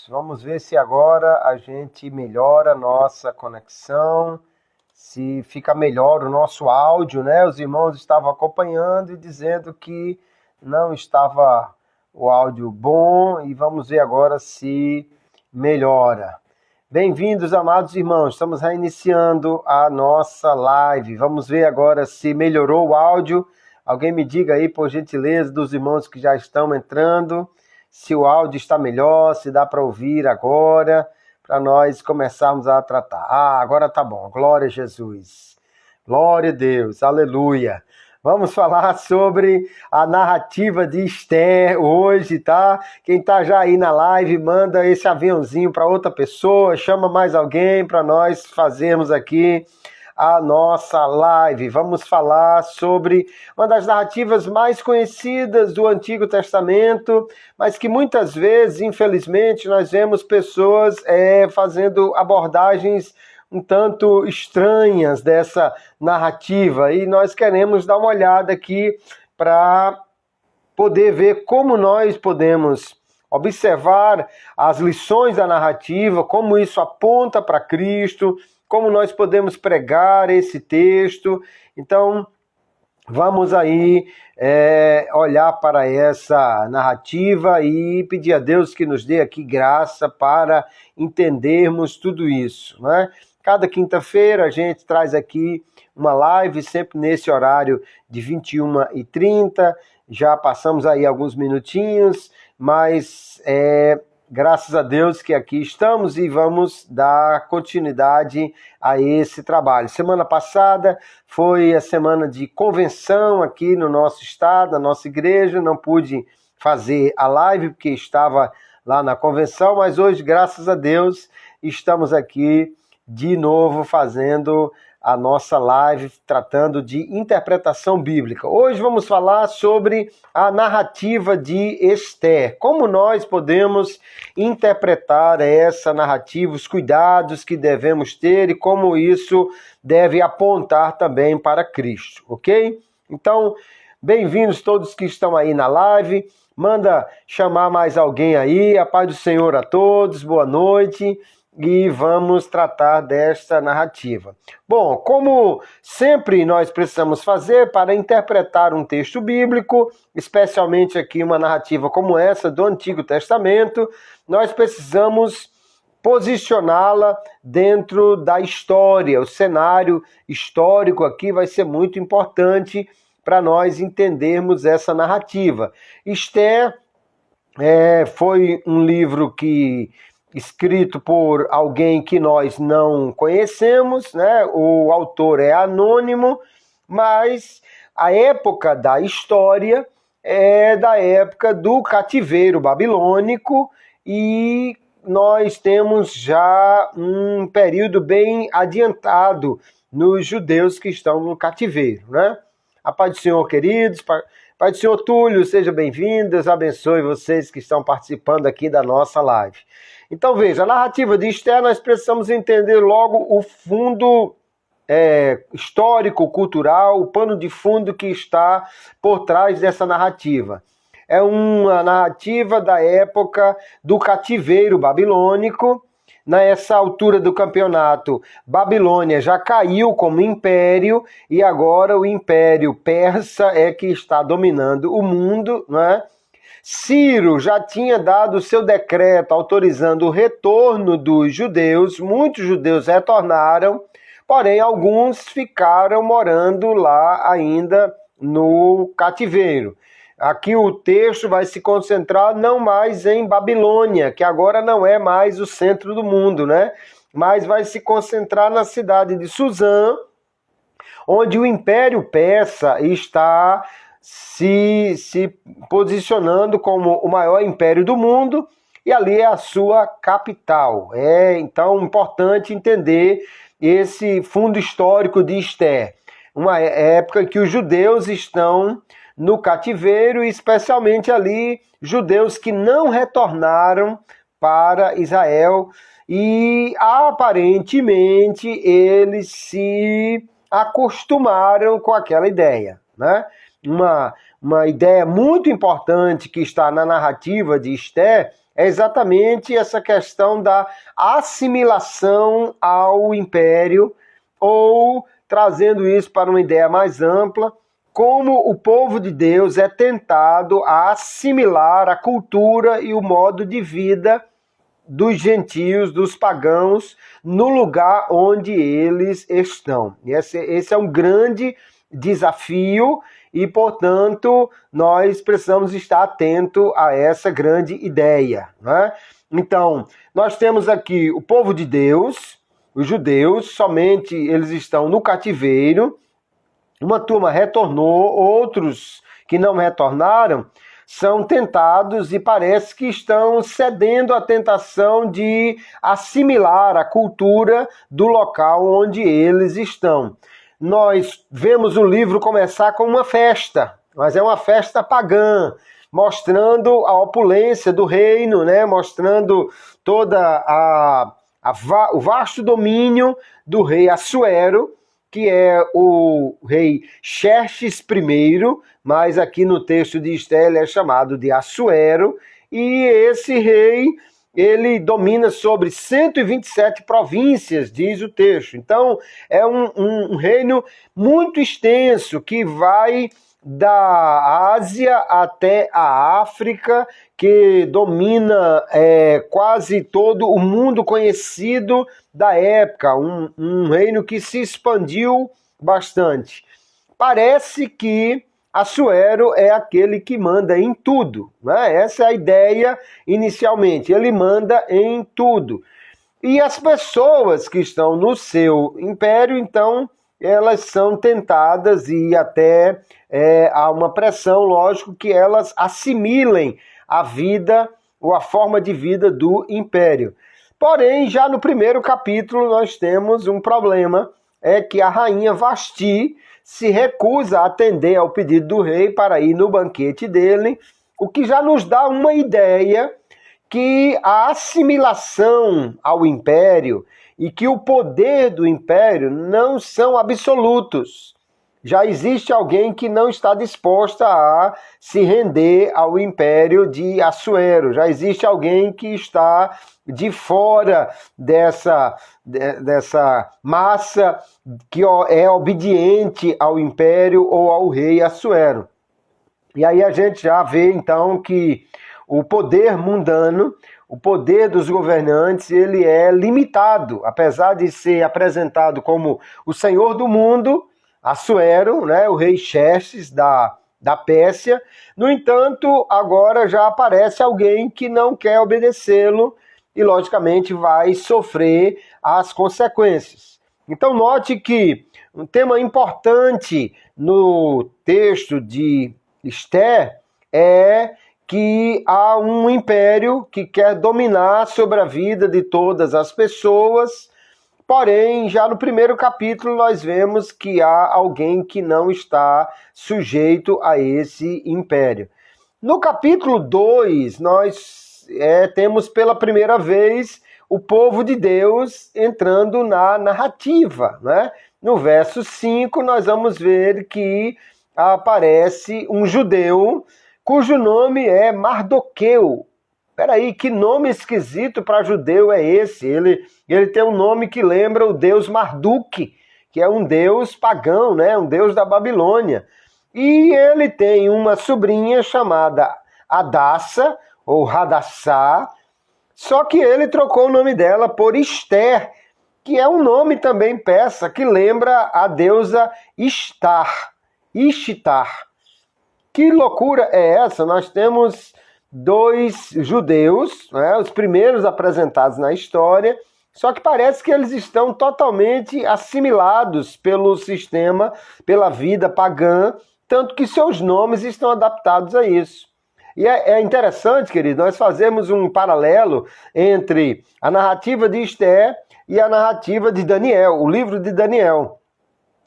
Vamos ver se agora a gente melhora a nossa conexão, se fica melhor o nosso áudio, né? Os irmãos estavam acompanhando e dizendo que não estava o áudio bom e vamos ver agora se melhora. Bem-vindos, amados irmãos. Estamos reiniciando a nossa live. Vamos ver agora se melhorou o áudio. Alguém me diga aí, por gentileza, dos irmãos que já estão entrando, se o áudio está melhor, se dá para ouvir agora, para nós começarmos a tratar. Agora tá bom. Glória a Jesus. Glória a Deus. Aleluia. Vamos falar sobre a narrativa de Esther hoje, tá? Quem tá já aí na live, manda esse aviãozinho para outra pessoa, chama mais alguém para nós fazermos aqui a nossa live. Vamos falar sobre uma das narrativas mais conhecidas do Antigo Testamento, mas que muitas vezes, infelizmente, nós vemos pessoas fazendo abordagens um tanto estranhas dessa narrativa, e nós queremos dar uma olhada aqui para poder ver como nós podemos observar as lições da narrativa, como isso aponta para Cristo, como nós podemos pregar esse texto. Então, vamos aí olhar para essa narrativa e pedir a Deus que nos dê aqui graça para entendermos tudo isso, né? Cada quinta-feira a gente traz aqui uma live, sempre nesse horário de 21h30. Já passamos aí alguns minutinhos, mas graças a Deus que aqui estamos e vamos dar continuidade a esse trabalho. Semana passada foi a semana de convenção aqui no nosso estado, na nossa igreja. Não pude fazer a live porque estava lá na convenção, mas hoje, graças a Deus, estamos aqui de novo fazendo a nossa live tratando de interpretação bíblica. Hoje vamos falar sobre a narrativa de Esther. Como nós podemos interpretar essa narrativa, os cuidados que devemos ter e como isso deve apontar também para Cristo, ok? Então, bem-vindos todos que estão aí na live. Manda chamar mais alguém aí. A paz do Senhor a todos. Boa noite. E vamos tratar desta narrativa. Bom, como sempre nós precisamos fazer para interpretar um texto bíblico, especialmente aqui uma narrativa como essa do Antigo Testamento, nós precisamos posicioná-la dentro da história. O cenário histórico aqui vai ser muito importante para nós entendermos essa narrativa. Esther foi um livro escrito por alguém que nós não conhecemos, né? O autor é anônimo, mas a época da história é da época do cativeiro babilônico e nós temos já um período bem adiantado nos judeus que estão no cativeiro, né? A paz do Senhor, queridos. Pai do Senhor Túlio, seja bem-vindo, Deus abençoe vocês que estão participando aqui da nossa live. Então veja, a narrativa de Esther, nós precisamos entender logo o fundo histórico, cultural, o pano de fundo que está por trás dessa narrativa. É uma narrativa da época do cativeiro babilônico. Nessa altura do campeonato, Babilônia já caiu como império e agora o império persa é que está dominando o mundo, né? Ciro já tinha dado o seu decreto autorizando o retorno dos judeus. Muitos judeus retornaram, porém alguns ficaram morando lá ainda no cativeiro. Aqui o texto vai se concentrar não mais em Babilônia, que agora não é mais o centro do mundo, né? Mas vai se concentrar na cidade de Suzã, onde o Império Persa está se posicionando como o maior império do mundo, e ali é a sua capital. Então importante entender esse fundo histórico de Esther. Uma época em que os judeus estão no cativeiro, e especialmente ali judeus que não retornaram para Israel, e aparentemente eles se acostumaram com aquela ideia, né? Uma ideia muito importante que está na narrativa de Esther é exatamente essa questão da assimilação ao império, ou, trazendo isso para uma ideia mais ampla, como o povo de Deus é tentado a assimilar a cultura e o modo de vida dos gentios, dos pagãos, no lugar onde eles estão. Esse é um grande desafio e, portanto, nós precisamos estar atentos a essa grande ideia, né? Então, nós temos aqui o povo de Deus, os judeus, somente eles estão no cativeiro, uma turma retornou, outros que não retornaram são tentados e parece que estão cedendo à tentação de assimilar a cultura do local onde eles estão. Nós vemos o livro começar com uma festa, mas é uma festa pagã, mostrando a opulência do reino, né? Mostrando toda o vasto domínio do rei Assuero, que é o rei Xerxes I, mas aqui no texto de Esther ele é chamado de Assuero, e esse rei, ele domina sobre 127 províncias, diz o texto. Então, é um reino muito extenso, que vai da Ásia até a África, que domina quase todo o mundo conhecido da época, um reino que se expandiu bastante. Parece que Assuero é aquele que manda em tudo, né? Essa é a ideia inicialmente, ele manda em tudo. E as pessoas que estão no seu império, então, elas são tentadas e até há uma pressão, lógico, que elas assimilem a vida ou a forma de vida do império. Porém, já no primeiro capítulo nós temos um problema, é que a rainha Vasti se recusa a atender ao pedido do rei para ir no banquete dele, o que já nos dá uma ideia que a assimilação ao império e que o poder do império não são absolutos. Já existe alguém que não está disposta a se render ao império de Assuero. Já existe alguém que está de fora dessa massa que é obediente ao império ou ao rei Assuero. E aí a gente já vê então que o poder mundano, o poder dos governantes, ele é limitado, apesar de ser apresentado como o senhor do mundo, Assuero, né, o rei Xerxes da Pérsia. No entanto, agora já aparece alguém que não quer obedecê-lo e, logicamente, vai sofrer as consequências. Então, note que um tema importante no texto de Esther é que há um império que quer dominar sobre a vida de todas as pessoas. Porém, já no primeiro capítulo nós vemos que há alguém que não está sujeito a esse império. No capítulo 2, nós temos pela primeira vez o povo de Deus entrando na narrativa, né? No verso 5, nós vamos ver que aparece um judeu cujo nome é Mardoqueu. Peraí, que nome esquisito para judeu é esse? Ele tem um nome que lembra o deus Marduk, que é um deus pagão, né? Um deus da Babilônia. E ele tem uma sobrinha chamada Hadassa, ou Hadassá, só que ele trocou o nome dela por Esther, que é um nome também persa, que lembra a deusa Ishtar. Que loucura é essa? Nós temos dois judeus, né, os primeiros apresentados na história, só que parece que eles estão totalmente assimilados pelo sistema, pela vida pagã, tanto que seus nomes estão adaptados a isso. E é interessante, querido, nós fazemos um paralelo entre a narrativa de Esther e a narrativa de Daniel, o livro de Daniel.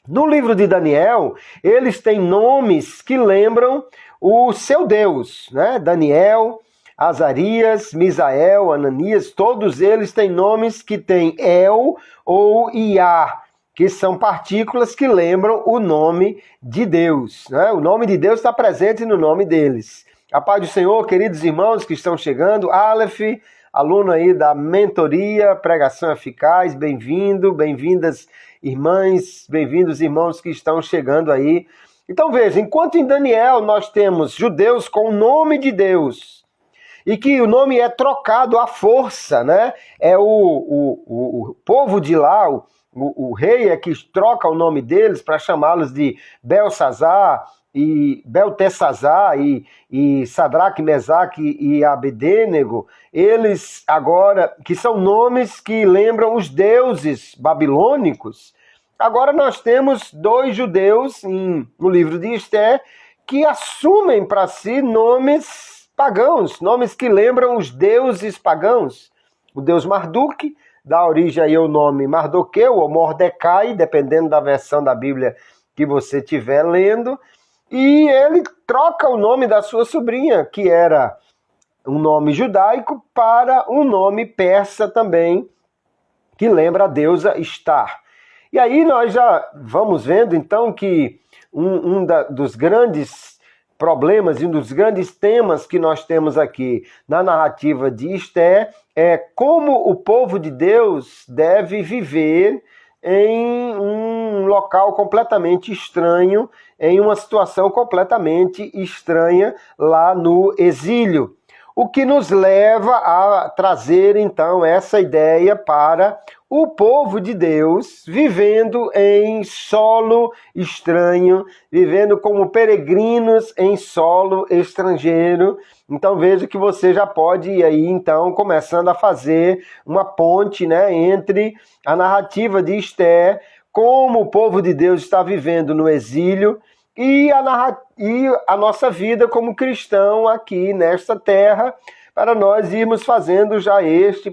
No livro de Daniel, eles têm nomes que lembram o seu Deus, né? Daniel, Azarias, Misael, Ananias, todos eles têm nomes que têm El ou Iá, que são partículas que lembram o nome de Deus, né? O nome de Deus está presente no nome deles. A paz do Senhor, queridos irmãos que estão chegando. Aleph, aluno aí da mentoria Pregação Eficaz, bem-vindo, bem-vindas irmãs, bem-vindos irmãos que estão chegando aí. Então veja, enquanto em Daniel nós temos judeus com o nome de Deus, e que o nome é trocado à força, né? É o povo de lá, o rei é que troca o nome deles para chamá-los de Belsazar, e Beltesazar e Sadraque, Mesaque e Abedênego, eles agora, que são nomes que lembram os deuses babilônicos, agora nós temos dois judeus no livro de Esther que assumem para si nomes pagãos, nomes que lembram os deuses pagãos. O deus Marduk dá origem aí ao nome Mardoqueu ou Mordecai, dependendo da versão da Bíblia que você estiver lendo. E ele troca o nome da sua sobrinha, que era um nome judaico, para um nome persa também, que lembra a deusa Estar. E aí nós já vamos vendo, então, que dos grandes problemas e um dos grandes temas que nós temos aqui na narrativa de Esther é como o povo de Deus deve viver em um local completamente estranho, em uma situação completamente estranha lá no exílio. O que nos leva a trazer, então, essa ideia para o povo de Deus vivendo em solo estranho, vivendo como peregrinos em solo estrangeiro. Então veja que você já pode ir aí, então, começando a fazer uma ponte, né, entre a narrativa de Esther, como o povo de Deus está vivendo no exílio, e a nossa vida como cristão aqui nesta terra, para nós irmos fazendo já este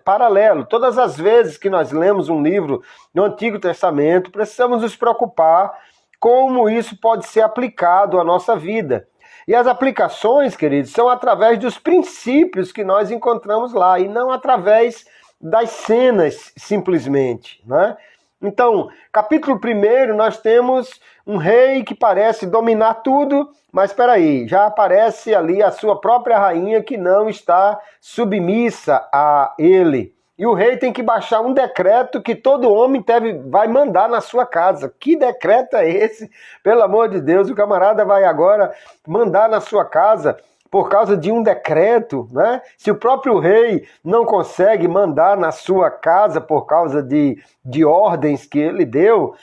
paralelo. Todas as vezes que nós lemos um livro no Antigo Testamento, precisamos nos preocupar como isso pode ser aplicado à nossa vida. E as aplicações, queridos, são através dos princípios que nós encontramos lá, e não através das cenas, simplesmente, né? Então, capítulo 1, nós temos um rei que parece dominar tudo, mas espera aí, já aparece ali a sua própria rainha que não está submissa a ele. E o rei tem que baixar um decreto que todo homem vai mandar na sua casa. Que decreto é esse? Pelo amor de Deus, o camarada vai agora mandar na sua casa por causa de um decreto, né? Se o próprio rei não consegue mandar na sua casa por causa de ordens que ele deu.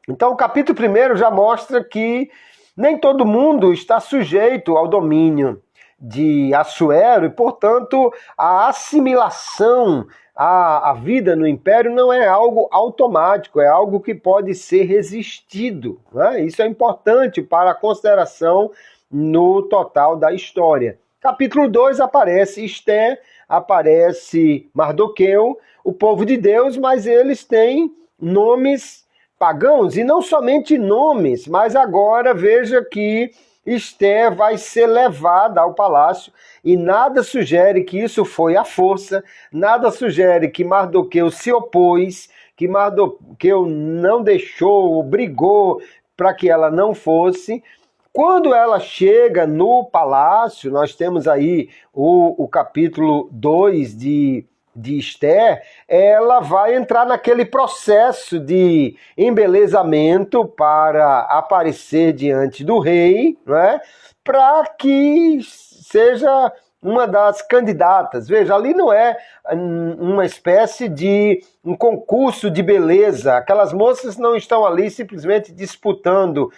Então o capítulo 1 já mostra que nem todo mundo está sujeito ao domínio de Assuero e, portanto, a assimilação à vida no império não é algo automático, é algo que pode ser resistido, né? Isso é importante para a consideração no total da história. Capítulo 2 aparece Esther, aparece Mardoqueu, o povo de Deus, mas eles têm nomes pagãos, e não somente nomes, mas agora veja que Esther vai ser levada ao palácio, e nada sugere que isso foi à força, nada sugere que Mardoqueu se opôs, que Mardoqueu não deixou, brigou para que ela não fosse. Quando ela chega no palácio, nós temos aí o capítulo 2 de Esther, ela vai entrar naquele processo de embelezamento para aparecer diante do rei, né, para que seja uma das candidatas. Veja, ali não é uma espécie de um concurso de beleza. Aquelas moças não estão ali simplesmente disputando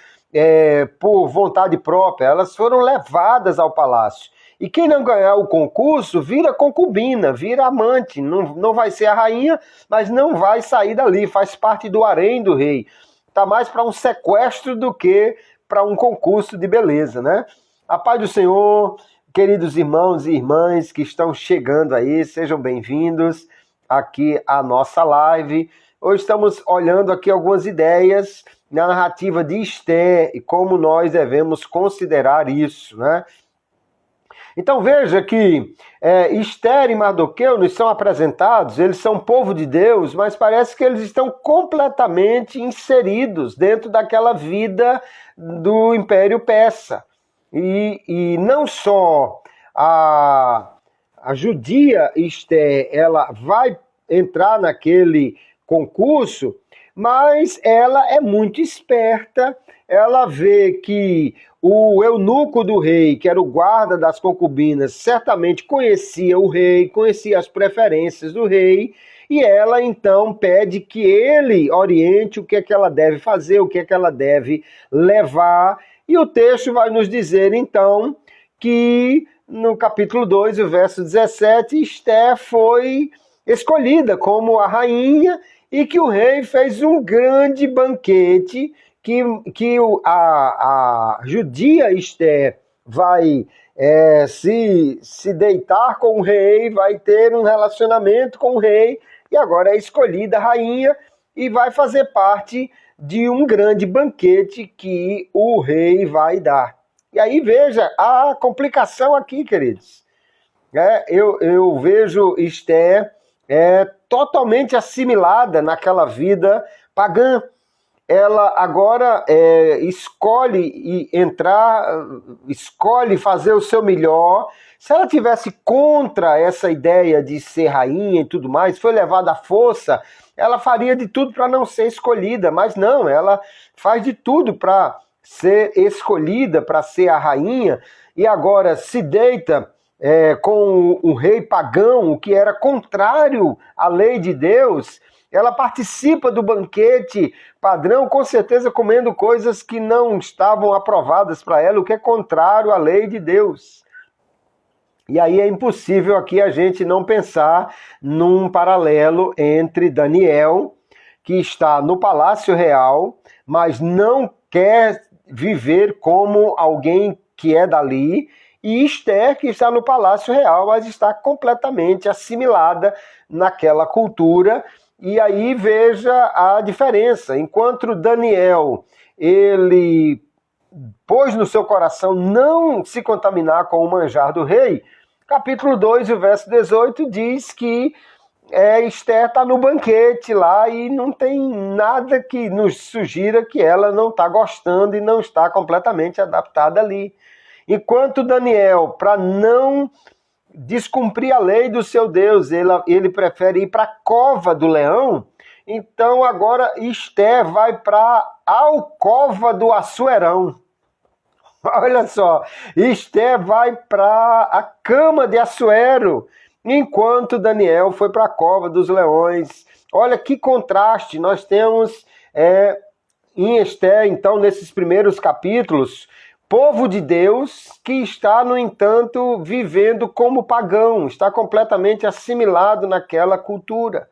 por vontade própria, elas foram levadas ao palácio. E quem não ganhar o concurso vira concubina, vira amante, não vai ser a rainha, mas não vai sair dali, faz parte do harém do rei. Está mais para um sequestro do que para um concurso de beleza, né? A paz do Senhor, queridos irmãos e irmãs que estão chegando aí, sejam bem-vindos aqui à nossa live. Hoje estamos olhando aqui algumas ideias na narrativa de Esther e como nós devemos considerar isso, né? Então veja que Esther e Mardoqueu nos são apresentados, eles são povo de Deus, mas parece que eles estão completamente inseridos dentro daquela vida do Império Persa. e não só a judia Esther, ela vai entrar naquele concurso, mas ela é muito esperta, ela vê que o eunuco do rei, que era o guarda das concubinas, certamente conhecia o rei, conhecia as preferências do rei, e ela então pede que ele oriente o que é que ela deve fazer, o que é que ela deve levar, e o texto vai nos dizer então que no capítulo 2, o verso 17, Esther foi escolhida como a rainha e que o rei fez um grande banquete que a judia Esther vai se deitar com o rei, vai ter um relacionamento com o rei, e agora é escolhida rainha e vai fazer parte de um grande banquete que o rei vai dar. E aí veja a complicação aqui, queridos. Eu vejo Esther totalmente assimilada naquela vida pagã. Ela agora escolhe entrar, escolhe fazer o seu melhor. Se ela tivesse contra essa ideia de ser rainha e tudo mais, foi levada à força, ela faria de tudo para não ser escolhida, mas não, ela faz de tudo para ser escolhida, para ser a rainha, e agora se deita com um rei pagão, o que era contrário à lei de Deus. Ela participa do banquete padrão, com certeza comendo coisas que não estavam aprovadas para ela, o que é contrário à lei de Deus. E aí é impossível aqui a gente não pensar num paralelo entre Daniel, que está no Palácio Real, mas não quer viver como alguém que é dali, e Esther, que está no Palácio Real, mas está completamente assimilada naquela cultura. E aí veja a diferença. Enquanto Daniel, ele pôs no seu coração não se contaminar com o manjar do rei, capítulo 2, o verso 18, diz que Esther está no banquete lá e não tem nada que nos sugira que ela não está gostando e não está completamente adaptada ali. Enquanto Daniel, para não descumprir a lei do seu Deus, ele prefere ir para a cova do leão, então agora Esther vai para a alcova do Assuerão. Olha só, Esther vai para a cama de Assuero, enquanto Daniel foi para a cova dos leões. Olha que contraste nós temos em Esther, então, nesses primeiros capítulos. Povo de Deus que está, no entanto, vivendo como pagão, está completamente assimilado naquela cultura.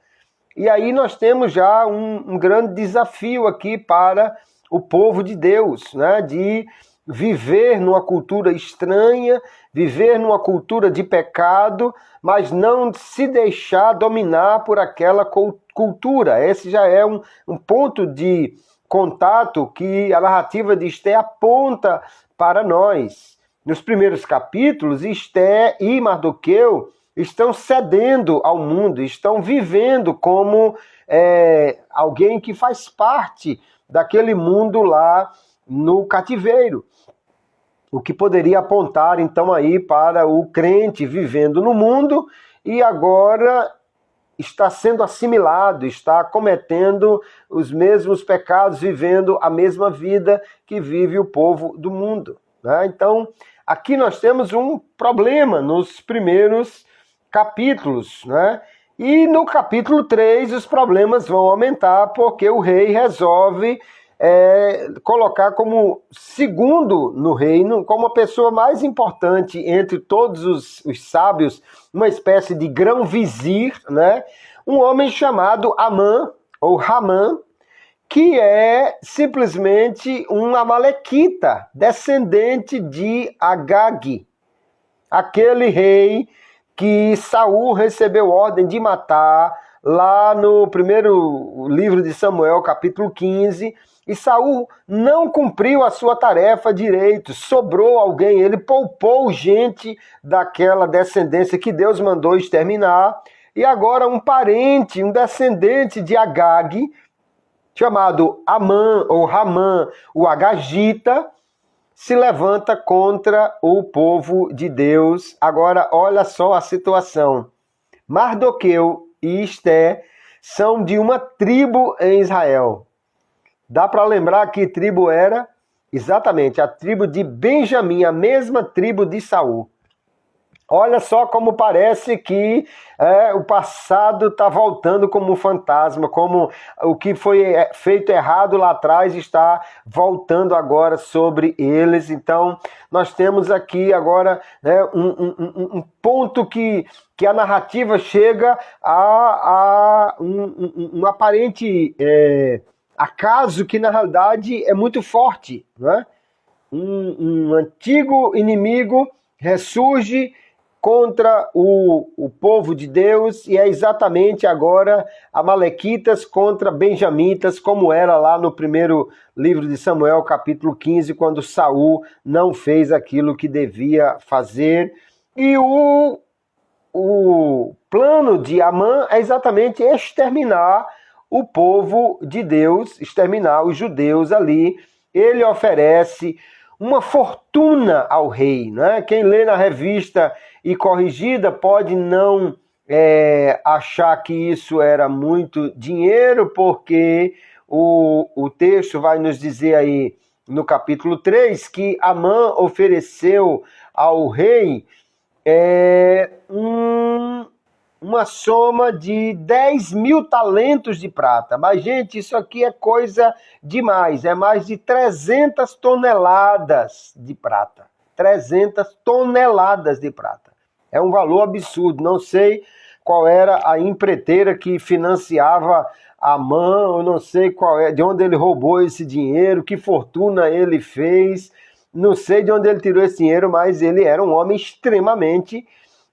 E aí nós temos já um grande desafio aqui para o povo de Deus, né? De viver numa cultura estranha, viver numa cultura de pecado, mas não se deixar dominar por aquela cultura. Esse já é um ponto de contato que a narrativa de Esther aponta para nós. Nos primeiros capítulos, Esther e Mardoqueu estão cedendo ao mundo, estão vivendo como alguém que faz parte daquele mundo lá no cativeiro. O que poderia apontar, então, aí para o crente vivendo no mundo e agora está sendo assimilado, está cometendo os mesmos pecados, vivendo a mesma vida que vive o povo do mundo, né? Então, aqui nós temos um problema nos primeiros capítulos, né? E no capítulo 3 os problemas vão aumentar porque o rei resolve colocar como segundo no reino, como a pessoa mais importante entre todos os sábios, uma espécie de grão-vizir, né? Um homem chamado Amã, ou Ramã, que é simplesmente um amalequita, descendente de Agag, aquele rei que Saul recebeu ordem de matar lá no primeiro livro de Samuel, capítulo 15, e Saul não cumpriu a sua tarefa direito, sobrou alguém, ele poupou gente daquela descendência que Deus mandou exterminar, e agora um parente, um descendente de Agag, chamado Amã ou Ramã, o Agagita, se levanta contra o povo de Deus. Agora, olha só a situação. Mardoqueu e Esté são de uma tribo em Israel. Dá para lembrar que tribo era? Exatamente, a tribo de Benjamim, a mesma tribo de Saul. Olha só como parece que o passado está voltando como um fantasma, como o que foi feito errado lá atrás está voltando agora sobre eles. Então, nós temos aqui agora, né, um ponto que a narrativa chega a um aparente acaso que, na realidade, é muito forte. Né? Um antigo inimigo ressurge contra o povo de Deus, e é exatamente agora amalequitas contra benjamitas, como era lá no primeiro livro de Samuel, capítulo 15, quando Saul não fez aquilo que devia fazer. E o plano de Amã é exatamente exterminar o povo de Deus, exterminar os judeus ali. Ele oferece uma fortuna ao rei, né? Quem lê na revista e corrigida pode não achar que isso era muito dinheiro, porque o texto vai nos dizer aí no capítulo 3 que Amã ofereceu ao rei uma soma de 10.000 talentos de prata. Mas, gente, isso aqui é coisa demais. É mais de 300 toneladas de prata. 300 toneladas de prata. É um valor absurdo. Não sei qual era a empreiteira que financiava Amã, eu não sei de onde ele roubou esse dinheiro, que fortuna ele fez. Não sei de onde ele tirou esse dinheiro, mas ele era um homem extremamente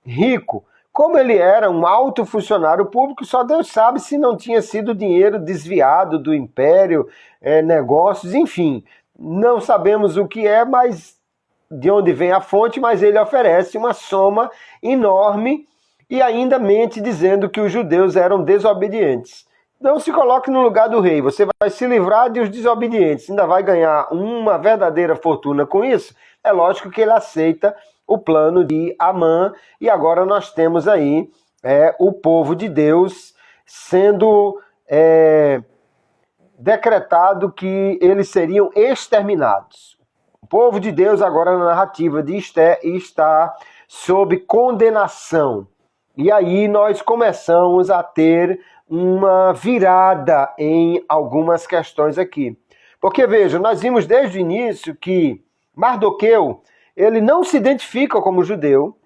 rico. Como ele era um alto funcionário público, só Deus sabe se não tinha sido dinheiro desviado do império, negócios, enfim. Não sabemos o que é, mas de onde vem a fonte, mas ele oferece uma soma enorme e ainda mente dizendo que os judeus eram desobedientes. Não se coloque no lugar do rei, você vai se livrar dos desobedientes, ainda vai ganhar uma verdadeira fortuna com isso. É lógico que ele aceita o plano de Amã, e agora nós temos aí o povo de Deus sendo decretado que eles seriam exterminados. O povo de Deus agora na narrativa de Esté está sob condenação. E aí nós começamos a ter uma virada em algumas questões aqui. Porque veja, nós vimos desde o início que Mardoqueu, ele não se identifica como judeu,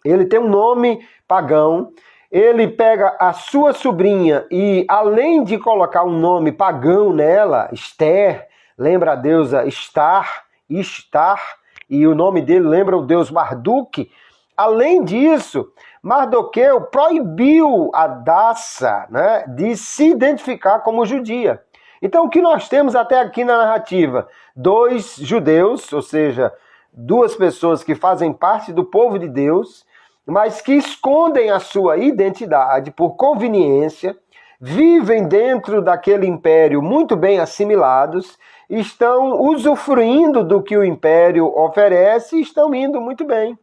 ele tem um nome pagão, ele pega a sua sobrinha e, além de colocar um nome pagão nela, Esther, lembra a deusa Ishtar, e o nome dele lembra o deus Marduk. Além disso, Mardoqueu proibiu a Dassa, né, de se identificar como judia. Então, o que nós temos até aqui na narrativa? 2 judeus, ou seja, 2 pessoas que fazem parte do povo de Deus, mas que escondem a sua identidade por conveniência, vivem dentro daquele império muito bem assimilados, estão usufruindo do que o império oferece e estão indo muito bem.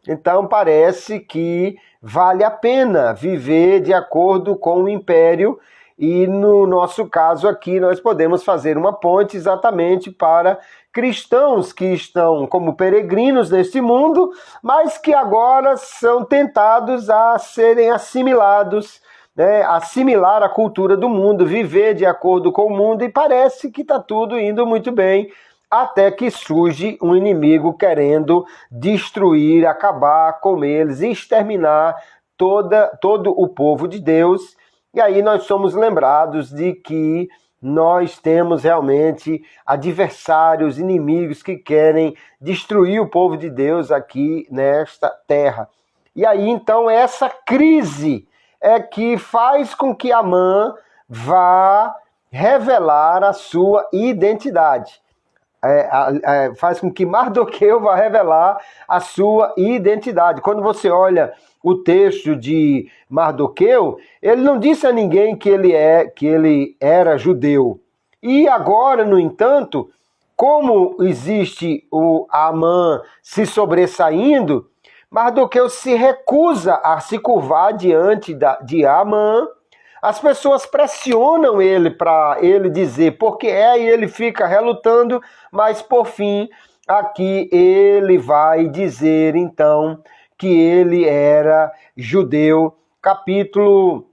Então parece que vale a pena viver de acordo com o império, e no nosso caso aqui nós podemos fazer uma ponte exatamente para cristãos que estão como peregrinos neste mundo, mas que agora são tentados a serem assimilados, né, assimilar a cultura do mundo, viver de acordo com o mundo, e parece que está tudo indo muito bem, até que surge um inimigo querendo destruir, acabar com eles, exterminar todo o povo de Deus. E aí nós somos lembrados de que nós temos realmente adversários, inimigos que querem destruir o povo de Deus aqui nesta terra. E aí então essa crise é que faz com que Amã vá revelar a sua identidade. Faz com que Mardoqueu vá revelar a sua identidade. Quando você olha o texto de Mardoqueu, ele não disse a ninguém que ele era judeu. E agora, no entanto, como existe o Amã se sobressaindo, Mardoqueu se recusa a se curvar diante de Amã. As pessoas pressionam ele para ele dizer porque e ele fica relutando, mas por fim, aqui ele vai dizer então que ele era judeu. Capítulo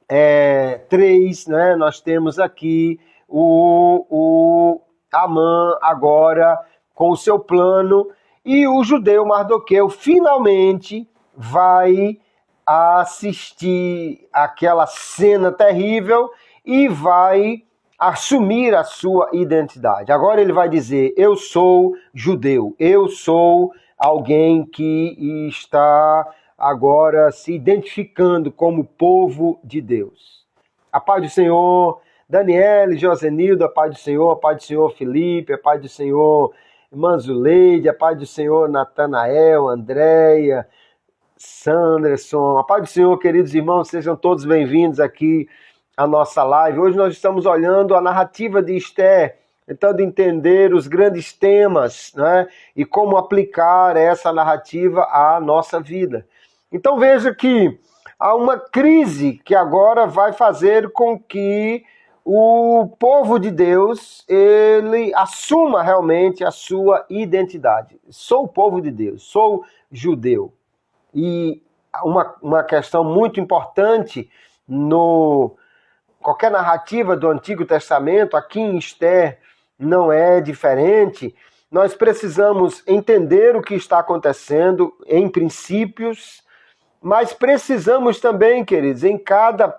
3, né? Nós temos aqui o Amã agora com o seu plano, e o judeu Mardoqueu finalmente vai assistir aquela cena terrível e vai assumir a sua identidade. Agora ele vai dizer: eu sou judeu, eu sou alguém que está agora se identificando como povo de Deus. A paz do Senhor, Daniele, Josenildo, a paz do Senhor, Felipe, a paz do Senhor, Manzuleide, a paz do Senhor, Natanael, Andréia, Sanderson, a paz do Senhor, queridos irmãos, sejam todos bem-vindos aqui à nossa live. Hoje nós estamos olhando a narrativa de Esther, tentando entender os grandes temas, né, e como aplicar essa narrativa à nossa vida. Então veja que há uma crise que agora vai fazer com que o povo de Deus ele assuma realmente a sua identidade. Sou o povo de Deus, sou judeu. E uma questão muito importante no qualquer narrativa do Antigo Testamento, aqui em Esther não é diferente. Nós precisamos entender o que está acontecendo em princípios, mas precisamos também, queridos, em cada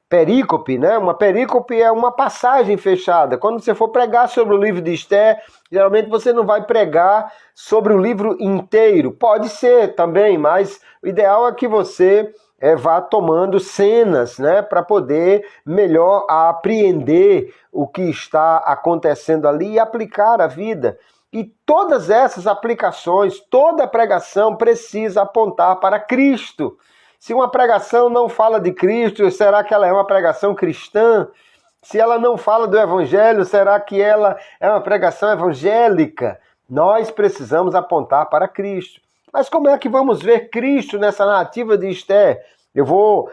perícope, né? Uma perícope é uma passagem fechada. Quando você for pregar sobre o livro de Esther, geralmente você não vai pregar sobre o livro inteiro. Pode ser também, mas o ideal é que você vá tomando cenas, né, para poder melhor apreender o que está acontecendo ali e aplicar a vida. E todas essas aplicações, toda pregação precisa apontar para Cristo. Se uma pregação não fala de Cristo, será que ela é uma pregação cristã? Se ela não fala do Evangelho, será que ela é uma pregação evangélica? Nós precisamos apontar para Cristo. Mas como é que vamos ver Cristo nessa narrativa de Esther? Eu vou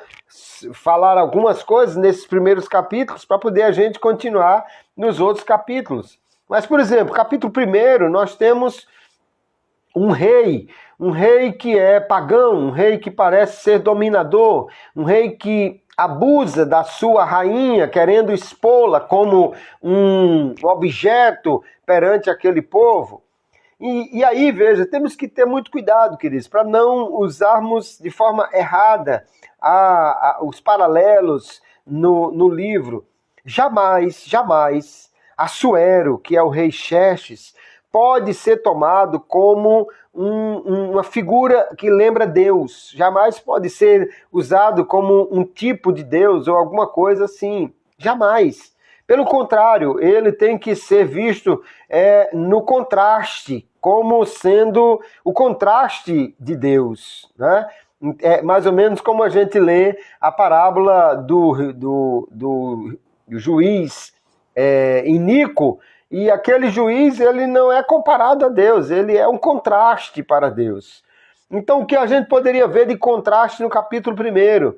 falar algumas coisas nesses primeiros capítulos para poder a gente continuar nos outros capítulos. Mas, por exemplo, capítulo 1, nós temos um rei que é pagão, um rei que parece ser dominador, um rei que abusa da sua rainha, querendo expô-la como um objeto perante aquele povo. E aí, veja, temos que ter muito cuidado, queridos, para não usarmos de forma errada os paralelos no livro. Jamais, Assuero, que é o rei Xerxes, pode ser tomado como uma figura que lembra Deus. Jamais pode ser usado como um tipo de Deus ou alguma coisa assim. Jamais. Pelo contrário, ele tem que ser visto no contraste, como sendo o contraste de Deus, né? É mais ou menos como a gente lê a parábola do juiz iníquo, e aquele juiz ele não é comparado a Deus, ele é um contraste para Deus. Então o que a gente poderia ver de contraste no capítulo 1?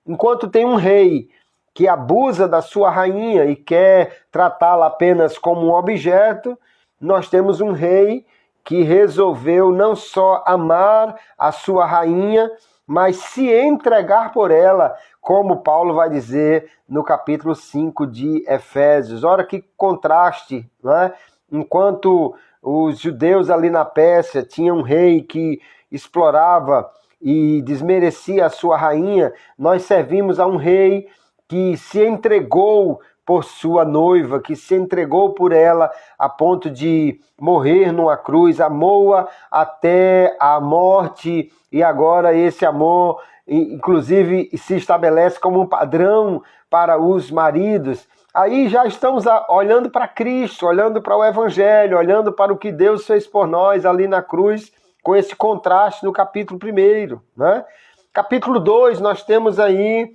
Enquanto tem um rei que abusa da sua rainha e quer tratá-la apenas como um objeto, nós temos um rei que resolveu não só amar a sua rainha, mas se entregar por ela, como Paulo vai dizer no capítulo 5 de Efésios. Olha que contraste, né? Enquanto os judeus ali na Pérsia tinham um rei que explorava e desmerecia a sua rainha, nós servimos a um rei que se entregou por sua noiva, que se entregou por ela a ponto de morrer numa cruz, amou-a até a morte, e agora esse amor, inclusive, se estabelece como um padrão para os maridos. Aí já estamos olhando para Cristo, olhando para o Evangelho, olhando para o que Deus fez por nós ali na cruz, com esse contraste no capítulo 1, né? Capítulo 2, nós temos aí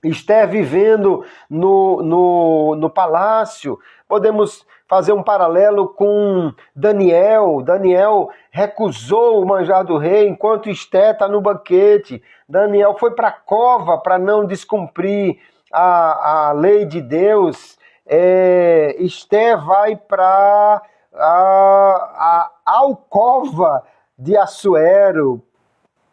Esther vivendo no palácio. Podemos fazer um paralelo com Daniel. Daniel recusou o manjar do rei enquanto Esther está no banquete. Daniel foi para a cova para não descumprir a lei de Deus. Esther vai para a alcova de Assuero,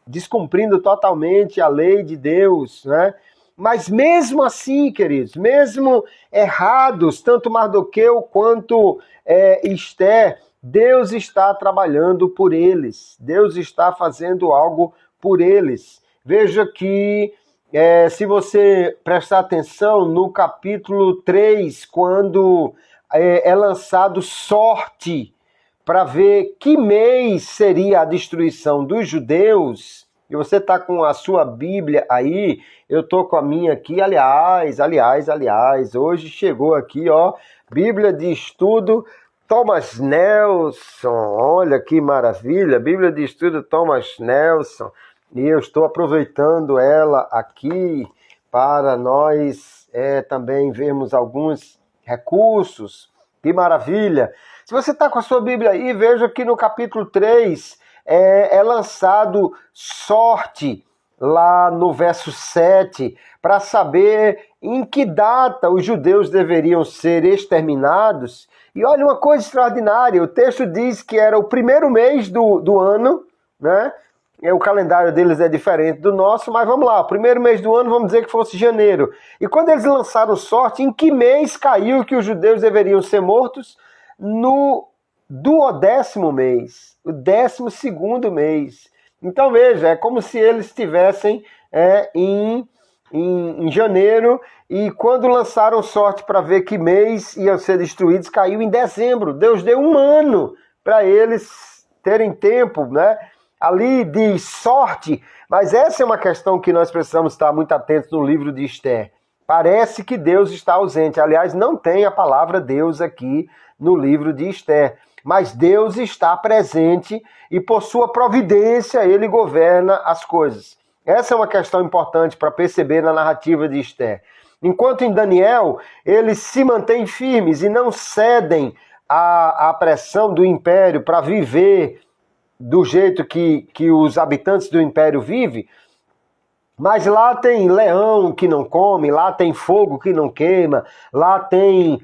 descumprindo totalmente a lei de Deus, né? Mas mesmo assim, queridos, mesmo errados, tanto Mardoqueu quanto Esther, Deus está trabalhando por eles. Deus está fazendo algo por eles. Veja que, se você prestar atenção no capítulo 3, quando é lançado sorte para ver que mês seria a destruição dos judeus, e você está com a sua Bíblia aí, eu estou com a minha aqui, aliás, hoje chegou aqui, ó, Bíblia de Estudo Thomas Nelson, olha que maravilha, Bíblia de Estudo Thomas Nelson, e eu estou aproveitando ela aqui para nós também vermos alguns recursos, que maravilha. Se você está com a sua Bíblia aí, veja que no capítulo 3 é lançado sorte lá no verso 7 para saber em que data os judeus deveriam ser exterminados. E olha uma coisa extraordinária, o texto diz que era o primeiro mês do ano, né? O calendário deles é diferente do nosso, mas vamos lá, o primeiro mês do ano, vamos dizer que fosse janeiro. E quando eles lançaram sorte, em que mês caiu que os judeus deveriam ser mortos? No 12º mês, o 12º mês. Então veja, é como se eles estivessem em janeiro, e quando lançaram sorte para ver que mês iam ser destruídos, caiu em dezembro. Deus deu um ano para eles terem tempo, né? Ali diz sorte, mas essa é uma questão que nós precisamos estar muito atentos no livro de Esther. Parece que Deus está ausente. Aliás, não tem a palavra Deus aqui no livro de Esther. Mas Deus está presente e por sua providência ele governa as coisas. Essa é uma questão importante para perceber na narrativa de Esther. Enquanto em Daniel, eles se mantêm firmes e não cedem à pressão do império para viver do jeito que os habitantes do império vivem, mas lá tem leão que não come, lá tem fogo que não queima, lá tem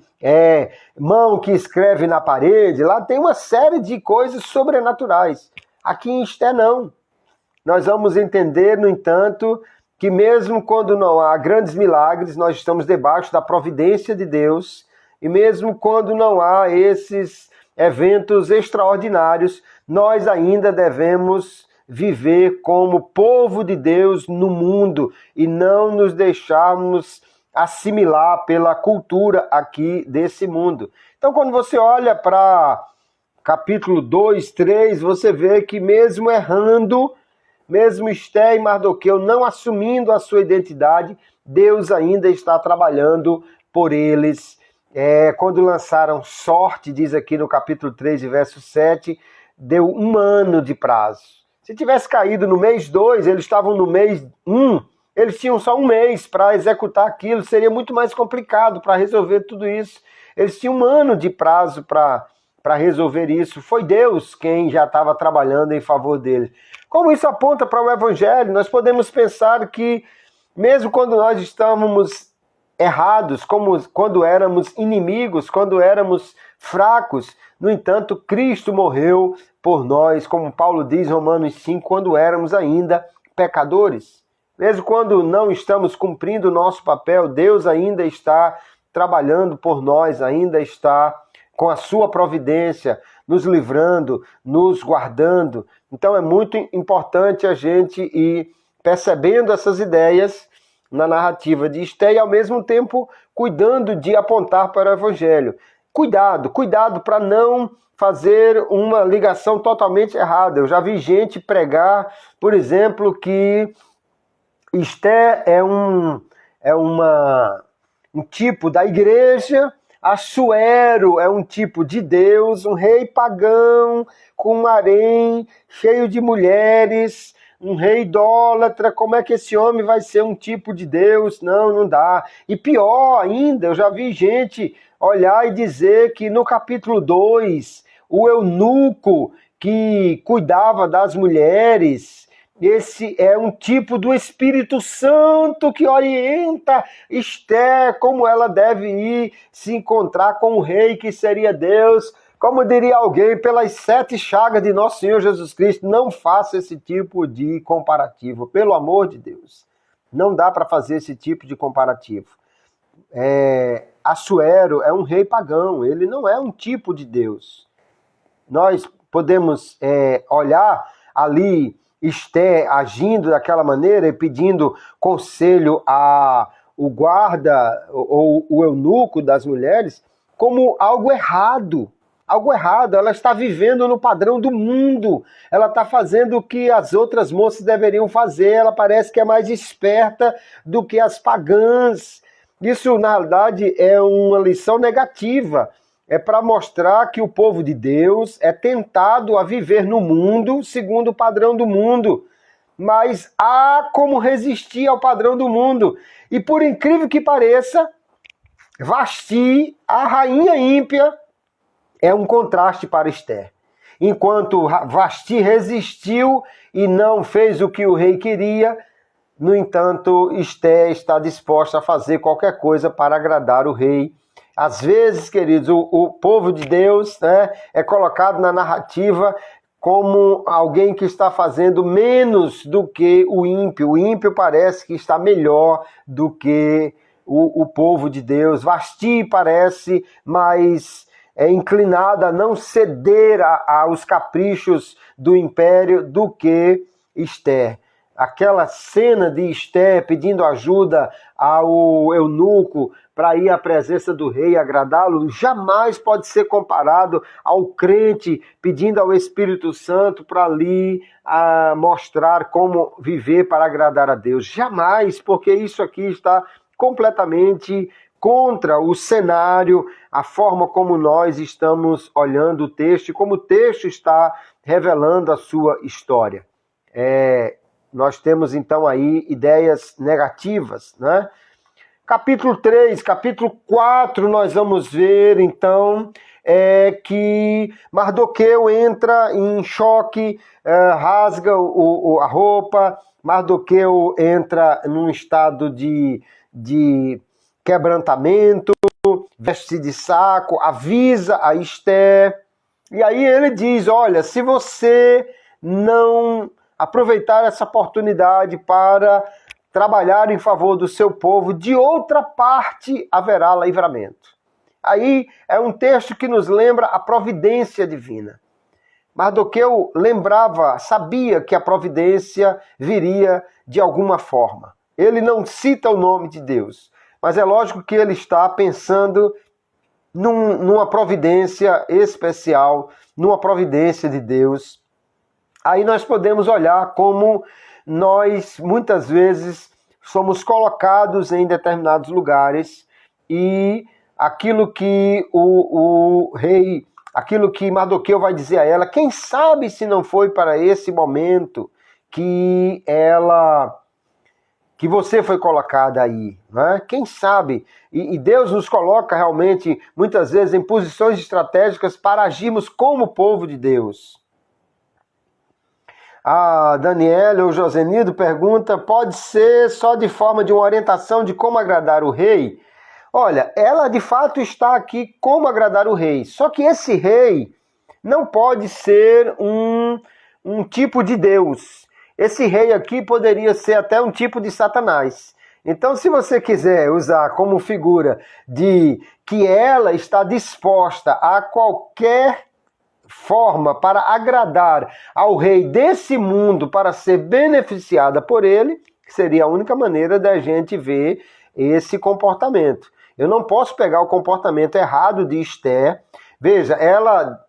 mão que escreve na parede, lá tem uma série de coisas sobrenaturais. Aqui em Esther não. Nós vamos entender, no entanto, que mesmo quando não há grandes milagres, nós estamos debaixo da providência de Deus, e mesmo quando não há esses eventos extraordinários, nós ainda devemos viver como povo de Deus no mundo e não nos deixarmos assimilar pela cultura aqui desse mundo. Então, quando você olha para capítulo 2, 3, você vê que mesmo errando, mesmo Esther e Mardoqueu não assumindo a sua identidade, Deus ainda está trabalhando por eles. Quando lançaram sorte, diz aqui no capítulo 3, verso 7, deu um ano de prazo. Se tivesse caído no mês 2, eles estavam no mês 1, eles tinham só um mês para executar aquilo, seria muito mais complicado para resolver tudo isso. Eles tinham um ano de prazo para resolver isso. Foi Deus quem já estava trabalhando em favor deles. Como isso aponta para o Evangelho, nós podemos pensar que, mesmo quando nós estávamos errados, como quando éramos inimigos, quando éramos fracos, no entanto, Cristo morreu por nós, como Paulo diz em Romanos 5, quando éramos ainda pecadores. Mesmo quando não estamos cumprindo o nosso papel, Deus ainda está trabalhando por nós, ainda está com a sua providência, nos livrando, nos guardando. Então é muito importante a gente ir percebendo essas ideias na narrativa de Esther e, ao mesmo tempo, cuidando de apontar para o Evangelho. Cuidado para não fazer uma ligação totalmente errada. Eu já vi gente pregar, por exemplo, que Esther é um tipo da igreja, Assuero é um tipo de Deus, um rei pagão com um harém cheio de mulheres, um rei idólatra, como é que esse homem vai ser um tipo de Deus? Não, não dá. E pior ainda, eu já vi gente olhar e dizer que no capítulo 2, o eunuco que cuidava das mulheres, esse é um tipo do Espírito Santo que orienta Esther como ela deve ir se encontrar com o rei que seria Deus. Como diria alguém, pelas 7 chagas de nosso Senhor Jesus Cristo, não faça esse tipo de comparativo. Pelo amor de Deus. Não dá para fazer esse tipo de comparativo. Assuero é um rei pagão, ele não é um tipo de Deus. Nós podemos olhar ali Esther agindo daquela maneira e pedindo conselho ao guarda ou o eunuco das mulheres como algo errado. Algo errado, ela está vivendo no padrão do mundo, ela está fazendo o que as outras moças deveriam fazer, ela parece que é mais esperta do que as pagãs. Isso, na verdade, é uma lição negativa, é para mostrar que o povo de Deus é tentado a viver no mundo segundo o padrão do mundo, mas há como resistir ao padrão do mundo. E por incrível que pareça, Vasti, a rainha ímpia, é um contraste para Esther. Enquanto Vasti resistiu e não fez o que o rei queria, no entanto, Esther está disposta a fazer qualquer coisa para agradar o rei. Às vezes, queridos, o povo de Deus, né, é colocado na narrativa como alguém que está fazendo menos do que o ímpio. O ímpio parece que está melhor do que o povo de Deus. Vasti parece mais inclinada a não ceder aos caprichos do império do que Esther. Aquela cena de Esther pedindo ajuda ao eunuco para ir à presença do rei e agradá-lo, jamais pode ser comparado ao crente pedindo ao Espírito Santo para ali mostrar como viver para agradar a Deus. Jamais, porque isso aqui está completamente contra o cenário, a forma como nós estamos olhando o texto e como o texto está revelando a sua história. Nós temos então aí ideias negativas, né? Capítulo 3, capítulo 4, nós vamos ver então que Mardoqueu entra em choque, rasga a roupa, Mardoqueu entra num estado de quebrantamento, veste de saco, avisa a Esther, e aí ele diz, olha, se você não aproveitar essa oportunidade para trabalhar em favor do seu povo, de outra parte haverá livramento. Aí é um texto que nos lembra a providência divina. Mardoqueu sabia que a providência viria de alguma forma. Ele não cita o nome de Deus, mas é lógico que ele está pensando numa providência especial, numa providência de Deus. Aí nós podemos olhar como nós, muitas vezes, somos colocados em determinados lugares e aquilo que o rei, aquilo que Mardoqueu vai dizer a ela, quem sabe se não foi para esse momento que você foi colocada aí, né? Quem sabe? E Deus nos coloca realmente, muitas vezes, em posições estratégicas para agirmos como povo de Deus. A Daniela ou Josenido pergunta, pode ser só de forma de uma orientação de como agradar o rei? Olha, ela de fato está aqui como agradar o rei, só que esse rei não pode ser um tipo de Deus. Esse rei aqui poderia ser até um tipo de Satanás. Então, se você quiser usar como figura de que ela está disposta a qualquer forma para agradar ao rei desse mundo, para ser beneficiada por ele, seria a única maneira da gente ver esse comportamento. Eu não posso pegar o comportamento errado de Esther. Veja, ela,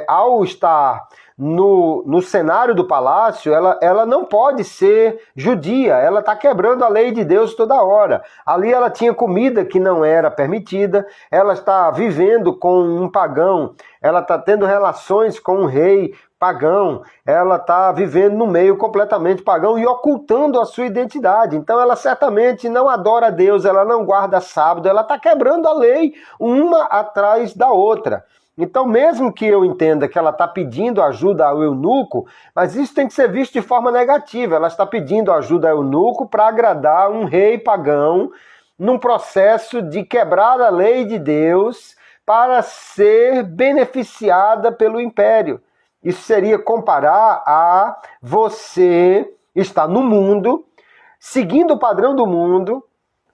ao estar no cenário do palácio, ela não pode ser judia, ela está quebrando a lei de Deus toda hora. Ali ela tinha comida que não era permitida, ela está vivendo com um pagão, ela está tendo relações com um rei pagão, ela está vivendo no meio completamente pagão e ocultando a sua identidade. Então ela certamente não adora a Deus, ela não guarda sábado, ela está quebrando a lei uma atrás da outra. Então, mesmo que eu entenda que ela está pedindo ajuda ao eunuco, mas isso tem que ser visto de forma negativa. Ela está pedindo ajuda ao eunuco para agradar um rei pagão num processo de quebrar a lei de Deus para ser beneficiada pelo império. Isso seria comparar a você estar no mundo, seguindo o padrão do mundo,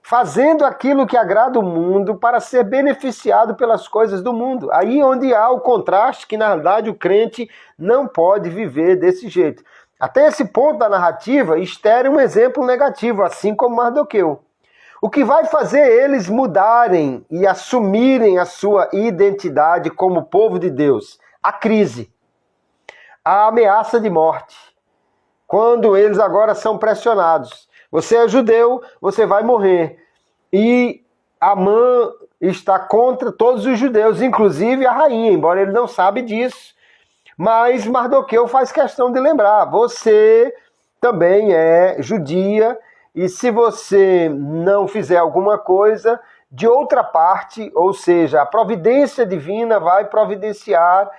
fazendo aquilo que agrada o mundo para ser beneficiado pelas coisas do mundo. Aí onde há o contraste que, na verdade, o crente não pode viver desse jeito. Até esse ponto da narrativa, Esther é um exemplo negativo, assim como Mardoqueu. O que vai fazer eles mudarem e assumirem a sua identidade como povo de Deus? A crise, a ameaça de morte. Quando eles agora são pressionados. Você é judeu, você vai morrer. E Amã está contra todos os judeus, inclusive a rainha, embora ele não sabe disso. Mas Mardoqueu faz questão de lembrar, você também é judia, e se você não fizer alguma coisa, de outra parte, ou seja, a providência divina vai providenciar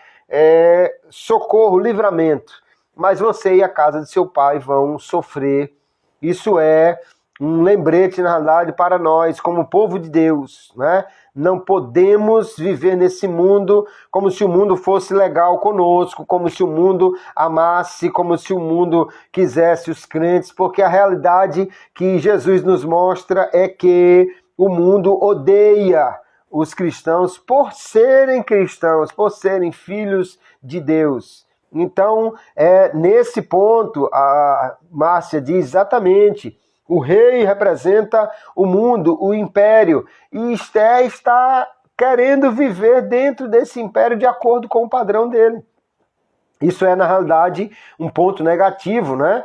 socorro, livramento. Mas você e a casa de seu pai vão sofrer. Isso é um lembrete, na verdade, para nós, como povo de Deus, né? Não podemos viver nesse mundo como se o mundo fosse legal conosco, como se o mundo amasse, como se o mundo quisesse os crentes, porque a realidade que Jesus nos mostra é que o mundo odeia os cristãos, por serem filhos de Deus. Então, nesse ponto, a Márcia diz exatamente, o rei representa o mundo, o império, e Esther está querendo viver dentro desse império de acordo com o padrão dele. Isso é, na realidade, um ponto negativo, né?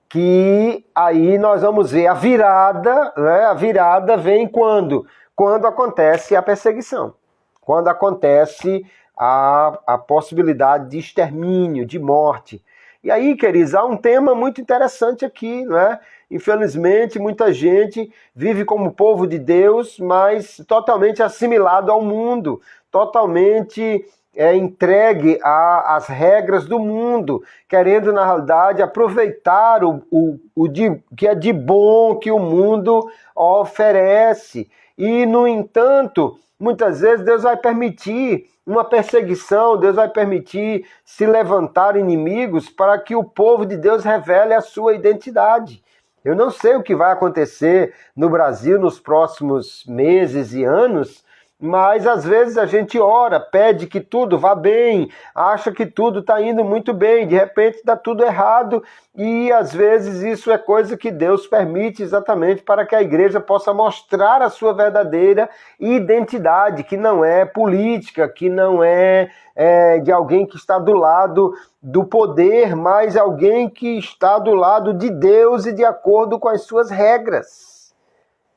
Que aí nós vamos ver a virada, né? A virada vem quando? Quando acontece a perseguição, quando acontece a possibilidade de extermínio, de morte. E aí, queridos, há um tema muito interessante aqui, não é? Infelizmente, muita gente vive como povo de Deus, mas totalmente assimilado ao mundo, totalmente entregue às regras do mundo, querendo, na realidade, aproveitar o que é de bom que o mundo oferece. E, no entanto, muitas vezes Deus vai permitir uma perseguição, Deus vai permitir se levantar inimigos para que o povo de Deus revele a sua identidade. Eu não sei o que vai acontecer no Brasil nos próximos meses e anos, mas às vezes a gente ora, pede que tudo vá bem, acha que tudo está indo muito bem, de repente dá tudo errado, e às vezes isso é coisa que Deus permite exatamente para que a igreja possa mostrar a sua verdadeira identidade, que não é política, que não é de alguém que está do lado do poder, mas alguém que está do lado de Deus e de acordo com as suas regras.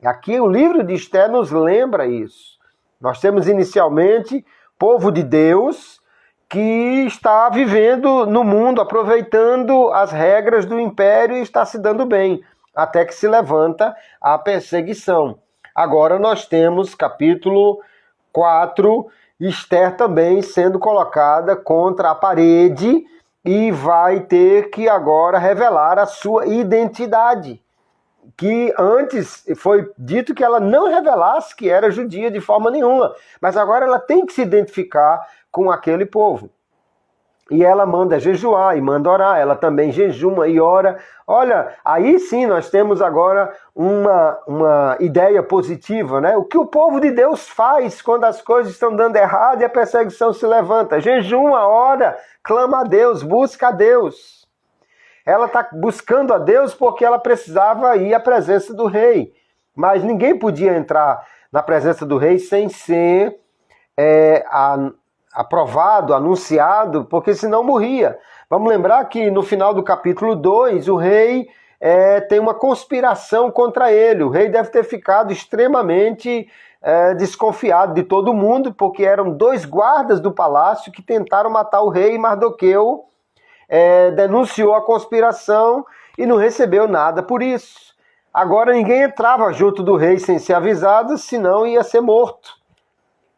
Aqui o livro de Esther nos lembra isso. Nós temos inicialmente povo de Deus que está vivendo no mundo, aproveitando as regras do império e está se dando bem, até que se levanta a perseguição. Agora nós temos capítulo 4, Esther também sendo colocada contra a parede e vai ter que agora revelar a sua identidade. Que antes foi dito que ela não revelasse que era judia de forma nenhuma, mas agora ela tem que se identificar com aquele povo. E ela manda jejuar e manda orar, ela também jejuma e ora. Olha, aí sim nós temos agora uma ideia positiva, né? O que o povo de Deus faz quando as coisas estão dando errado e a perseguição se levanta? Jejuma, ora, clama a Deus, busca a Deus. Ela está buscando a Deus porque ela precisava ir à presença do rei. Mas ninguém podia entrar na presença do rei sem ser aprovado, anunciado, porque senão morria. Vamos lembrar que no final do capítulo 2, o rei tem uma conspiração contra ele. O rei deve ter ficado extremamente desconfiado de todo mundo, porque eram 2 guardas do palácio que tentaram matar o rei, e Mardoqueu denunciou a conspiração e não recebeu nada por isso. Agora ninguém entrava junto do rei sem ser avisado, senão ia ser morto.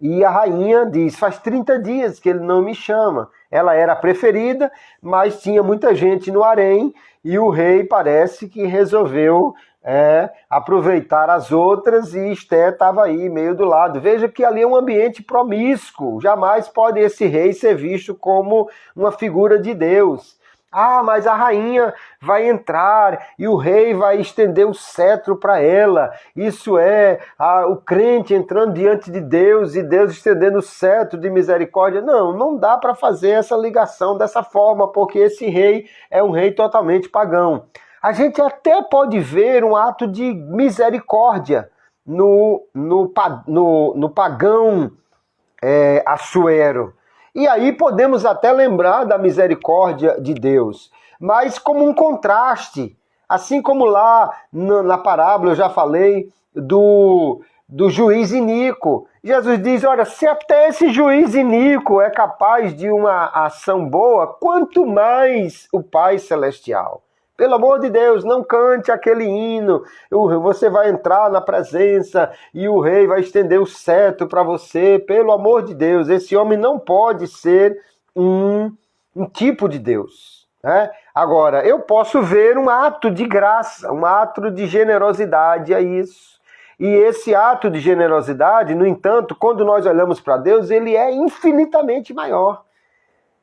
E a rainha diz, faz 30 dias que ele não me chama. Ela era a preferida, mas tinha muita gente no harém, e o rei parece que resolveu aproveitar as outras, e Esté estava aí, meio do lado. Veja que ali é um ambiente promíscuo, jamais pode esse rei ser visto como uma figura de Deus. Ah, mas a rainha vai entrar e o rei vai estender o cetro para ela. Isso é o crente entrando diante de Deus e Deus estendendo o cetro de misericórdia. Não, não dá para fazer essa ligação dessa forma, porque esse rei é um rei totalmente pagão. A gente até pode ver um ato de misericórdia no pagão Assuero. E aí podemos até lembrar da misericórdia de Deus, mas como um contraste, assim como lá na parábola eu já falei do juiz iníquo. Jesus diz, olha, se até esse juiz iníquo é capaz de uma ação boa, quanto mais o Pai Celestial. Pelo amor de Deus, não cante aquele hino. Você vai entrar na presença e o rei vai estender o cetro para você. Pelo amor de Deus, esse homem não pode ser um tipo de Deus. Né? Agora, eu posso ver um ato de graça, um ato de generosidade a isso. E esse ato de generosidade, no entanto, quando nós olhamos para Deus, ele é infinitamente maior.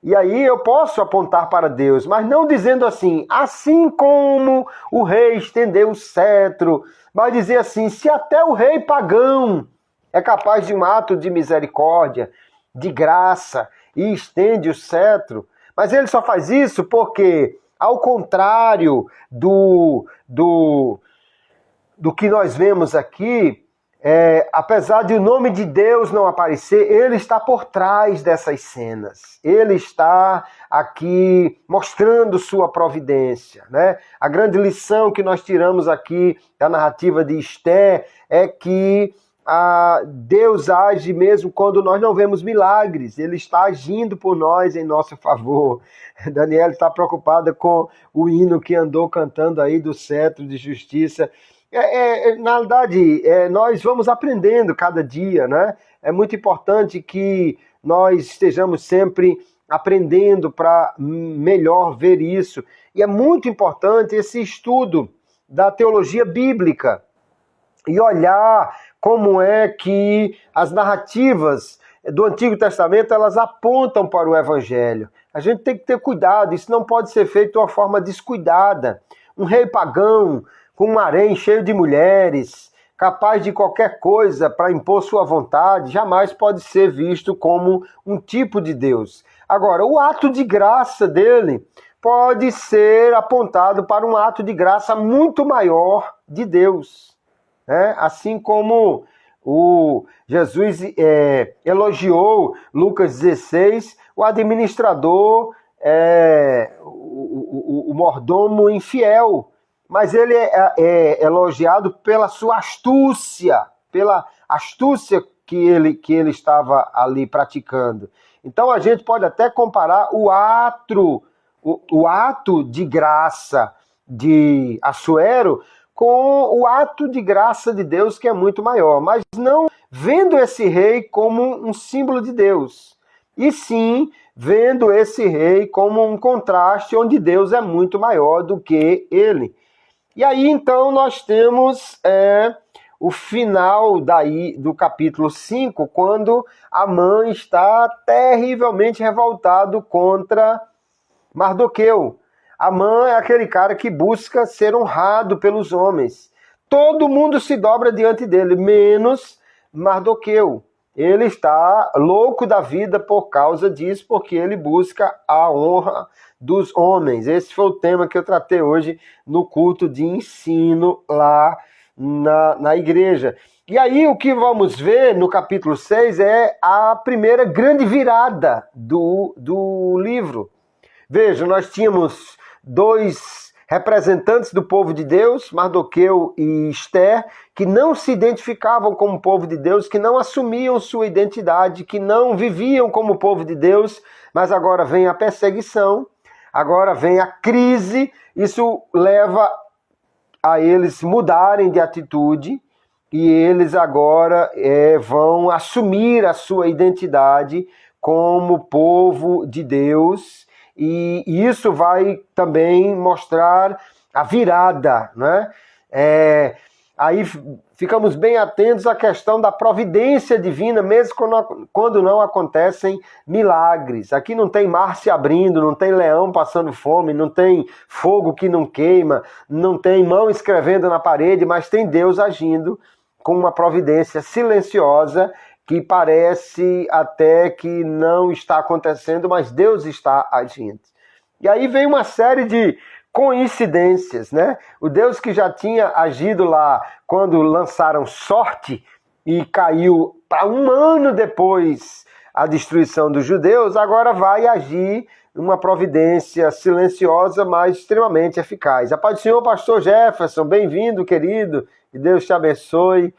E aí eu posso apontar para Deus, mas não dizendo assim como o rei estendeu o cetro, mas dizer assim, se até o rei pagão é capaz de um ato de misericórdia, de graça, e estende o cetro, mas ele só faz isso porque, ao contrário do que nós vemos aqui, apesar de o nome de Deus não aparecer, ele está por trás dessas cenas. Ele está aqui mostrando sua providência. Né? A grande lição que nós tiramos aqui da narrativa de Esté é que Deus age mesmo quando nós não vemos milagres. Ele está agindo por nós em nosso favor. Daniel está preocupada com o hino que andou cantando aí do cetro de justiça. Na verdade, nós vamos aprendendo cada dia, né? É muito importante que nós estejamos sempre aprendendo para melhor ver isso. E é muito importante esse estudo da teologia bíblica e olhar como é que as narrativas do Antigo Testamento elas apontam para o Evangelho. A gente tem que ter cuidado, isso não pode ser feito de uma forma descuidada. Um rei pagão com um harém cheio de mulheres, capaz de qualquer coisa para impor sua vontade, jamais pode ser visto como um tipo de Deus. Agora, o ato de graça dele pode ser apontado para um ato de graça muito maior de Deus. Né? Assim como Jesus elogiou, Lucas 16, o administrador, o mordomo infiel, mas ele é elogiado pela sua astúcia, que ele estava ali praticando. Então a gente pode até comparar o ato de graça de Assuero com o ato de graça de Deus, que é muito maior, mas não vendo esse rei como um símbolo de Deus, e sim vendo esse rei como um contraste onde Deus é muito maior do que ele. E aí, então, nós temos o final do capítulo 5, quando Amã está terrivelmente revoltado contra Mardoqueu. Amã é aquele cara que busca ser honrado pelos homens. Todo mundo se dobra diante dele, menos Mardoqueu. Ele está louco da vida por causa disso, porque ele busca a honra dos homens. Esse foi o tema que eu tratei hoje no culto de ensino lá na igreja. E aí o que vamos ver no capítulo 6 é a primeira grande virada do livro. Veja, nós tínhamos dois representantes do povo de Deus, Mardoqueu e Esther, que não se identificavam como povo de Deus, que não assumiam sua identidade, que não viviam como povo de Deus, mas agora vem a perseguição, agora vem a crise, isso leva a eles mudarem de atitude e eles agora vão assumir a sua identidade como povo de Deus. E isso vai também mostrar a virada, né? Aí ficamos bem atentos à questão da providência divina, mesmo quando não acontecem milagres. Aqui não tem mar se abrindo, não tem leão passando fome, não tem fogo que não queima, não tem mão escrevendo na parede, mas tem Deus agindo com uma providência silenciosa, que parece até que não está acontecendo, mas Deus está agindo. E aí vem uma série de coincidências, né? O Deus que já tinha agido lá quando lançaram sorte e caiu para um ano depois a destruição dos judeus, agora vai agir numa providência silenciosa, mas extremamente eficaz. A paz do Senhor, pastor Jefferson, bem-vindo, querido, que Deus te abençoe.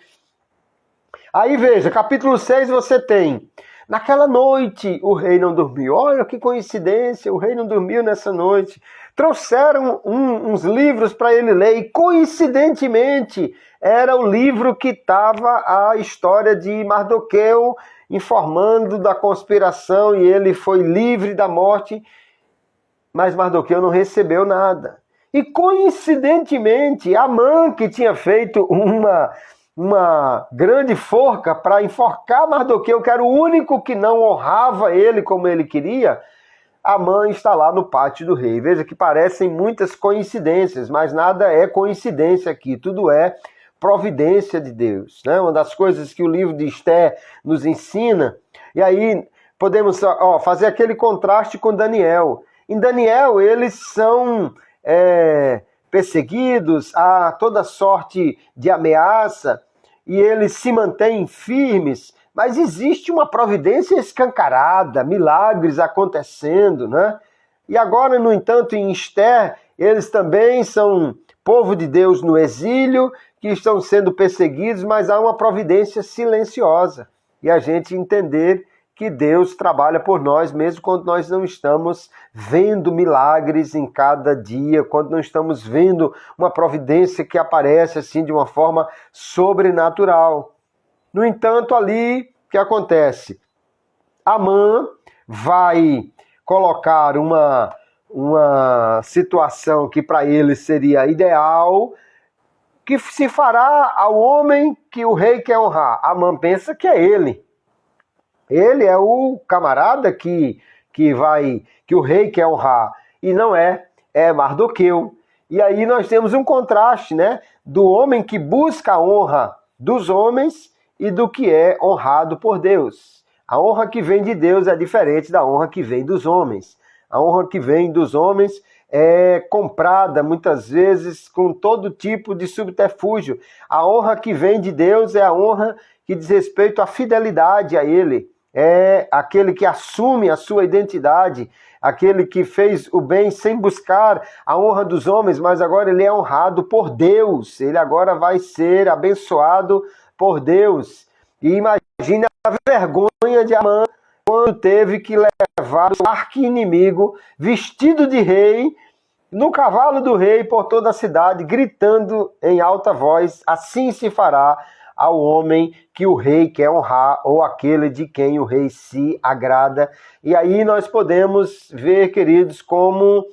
Aí veja, capítulo 6 você tem, naquela noite o rei não dormiu. Olha que coincidência, o rei não dormiu nessa noite. Trouxeram uns livros para ele ler e coincidentemente era o livro que estava a história de Mardoqueu informando da conspiração e ele foi livre da morte, mas Mardoqueu não recebeu nada. E coincidentemente, Amã, que tinha feito uma grande forca para enforcar Mardoqueu, que era o único que não honrava ele como ele queria, Amã está lá no pátio do rei. Veja que parecem muitas coincidências, mas nada é coincidência aqui, tudo é providência de Deus, né? Uma das coisas que o livro de Esther nos ensina, e aí podemos fazer aquele contraste com Daniel. Em Daniel, eles são perseguidos, há toda sorte de ameaça, e eles se mantêm firmes, mas existe uma providência escancarada, milagres acontecendo, né? E agora, no entanto, em Esther, eles também são povo de Deus no exílio, que estão sendo perseguidos, mas há uma providência silenciosa. E a gente entender que Deus trabalha por nós, mesmo quando nós não estamos vendo milagres em cada dia, quando não estamos vendo uma providência que aparece assim de uma forma sobrenatural. No entanto, ali, o que acontece? Amã vai colocar uma situação que para ele seria ideal, que se fará ao homem que o rei quer honrar. Amã pensa que é ele. Ele é o camarada que o rei quer honrar. E não é Mardoqueu. E aí nós temos um contraste, né? Do homem que busca a honra dos homens e do que é honrado por Deus. A honra que vem de Deus é diferente da honra que vem dos homens. A honra que vem dos homens é comprada muitas vezes com todo tipo de subterfúgio. A honra que vem de Deus é a honra que diz respeito à fidelidade a Ele. É aquele que assume a sua identidade, aquele que fez o bem sem buscar a honra dos homens, mas agora ele é honrado por Deus. Ele agora vai ser abençoado por Deus. E imagine a vergonha de Amã quando teve que levar o arqui-inimigo vestido de rei, no cavalo do rei, por toda a cidade, gritando em alta voz: assim se fará ao homem que o rei quer honrar, ou aquele de quem o rei se agrada. E aí nós podemos ver, queridos, como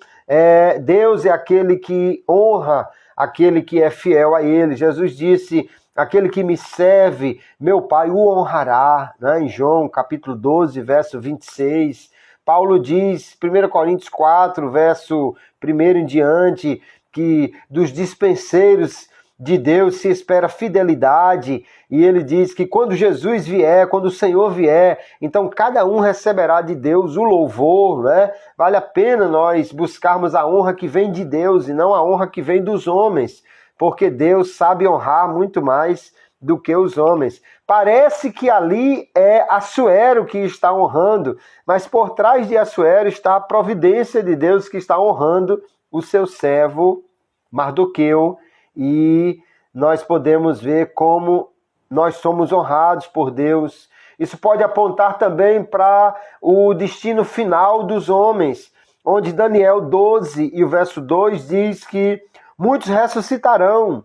Deus é aquele que honra aquele que é fiel a ele. Jesus disse: aquele que me serve, meu Pai o honrará, né? Em João capítulo 12, verso 26. Paulo diz, 1 Coríntios 4, verso 1 em diante, que dos dispenseiros de Deus se espera fidelidade, e ele diz que quando Jesus vier, quando o Senhor vier, então cada um receberá de Deus o louvor, né? Vale a pena nós buscarmos a honra que vem de Deus e não a honra que vem dos homens, porque Deus sabe honrar muito mais do que os homens. Parece que ali é Assuero que está honrando, mas por trás de Assuero está a providência de Deus que está honrando o seu servo Mardoqueu, e nós podemos ver como nós somos honrados por Deus. Isso pode apontar também para o destino final dos homens, onde Daniel 12 e o verso 2 diz que muitos ressuscitarão,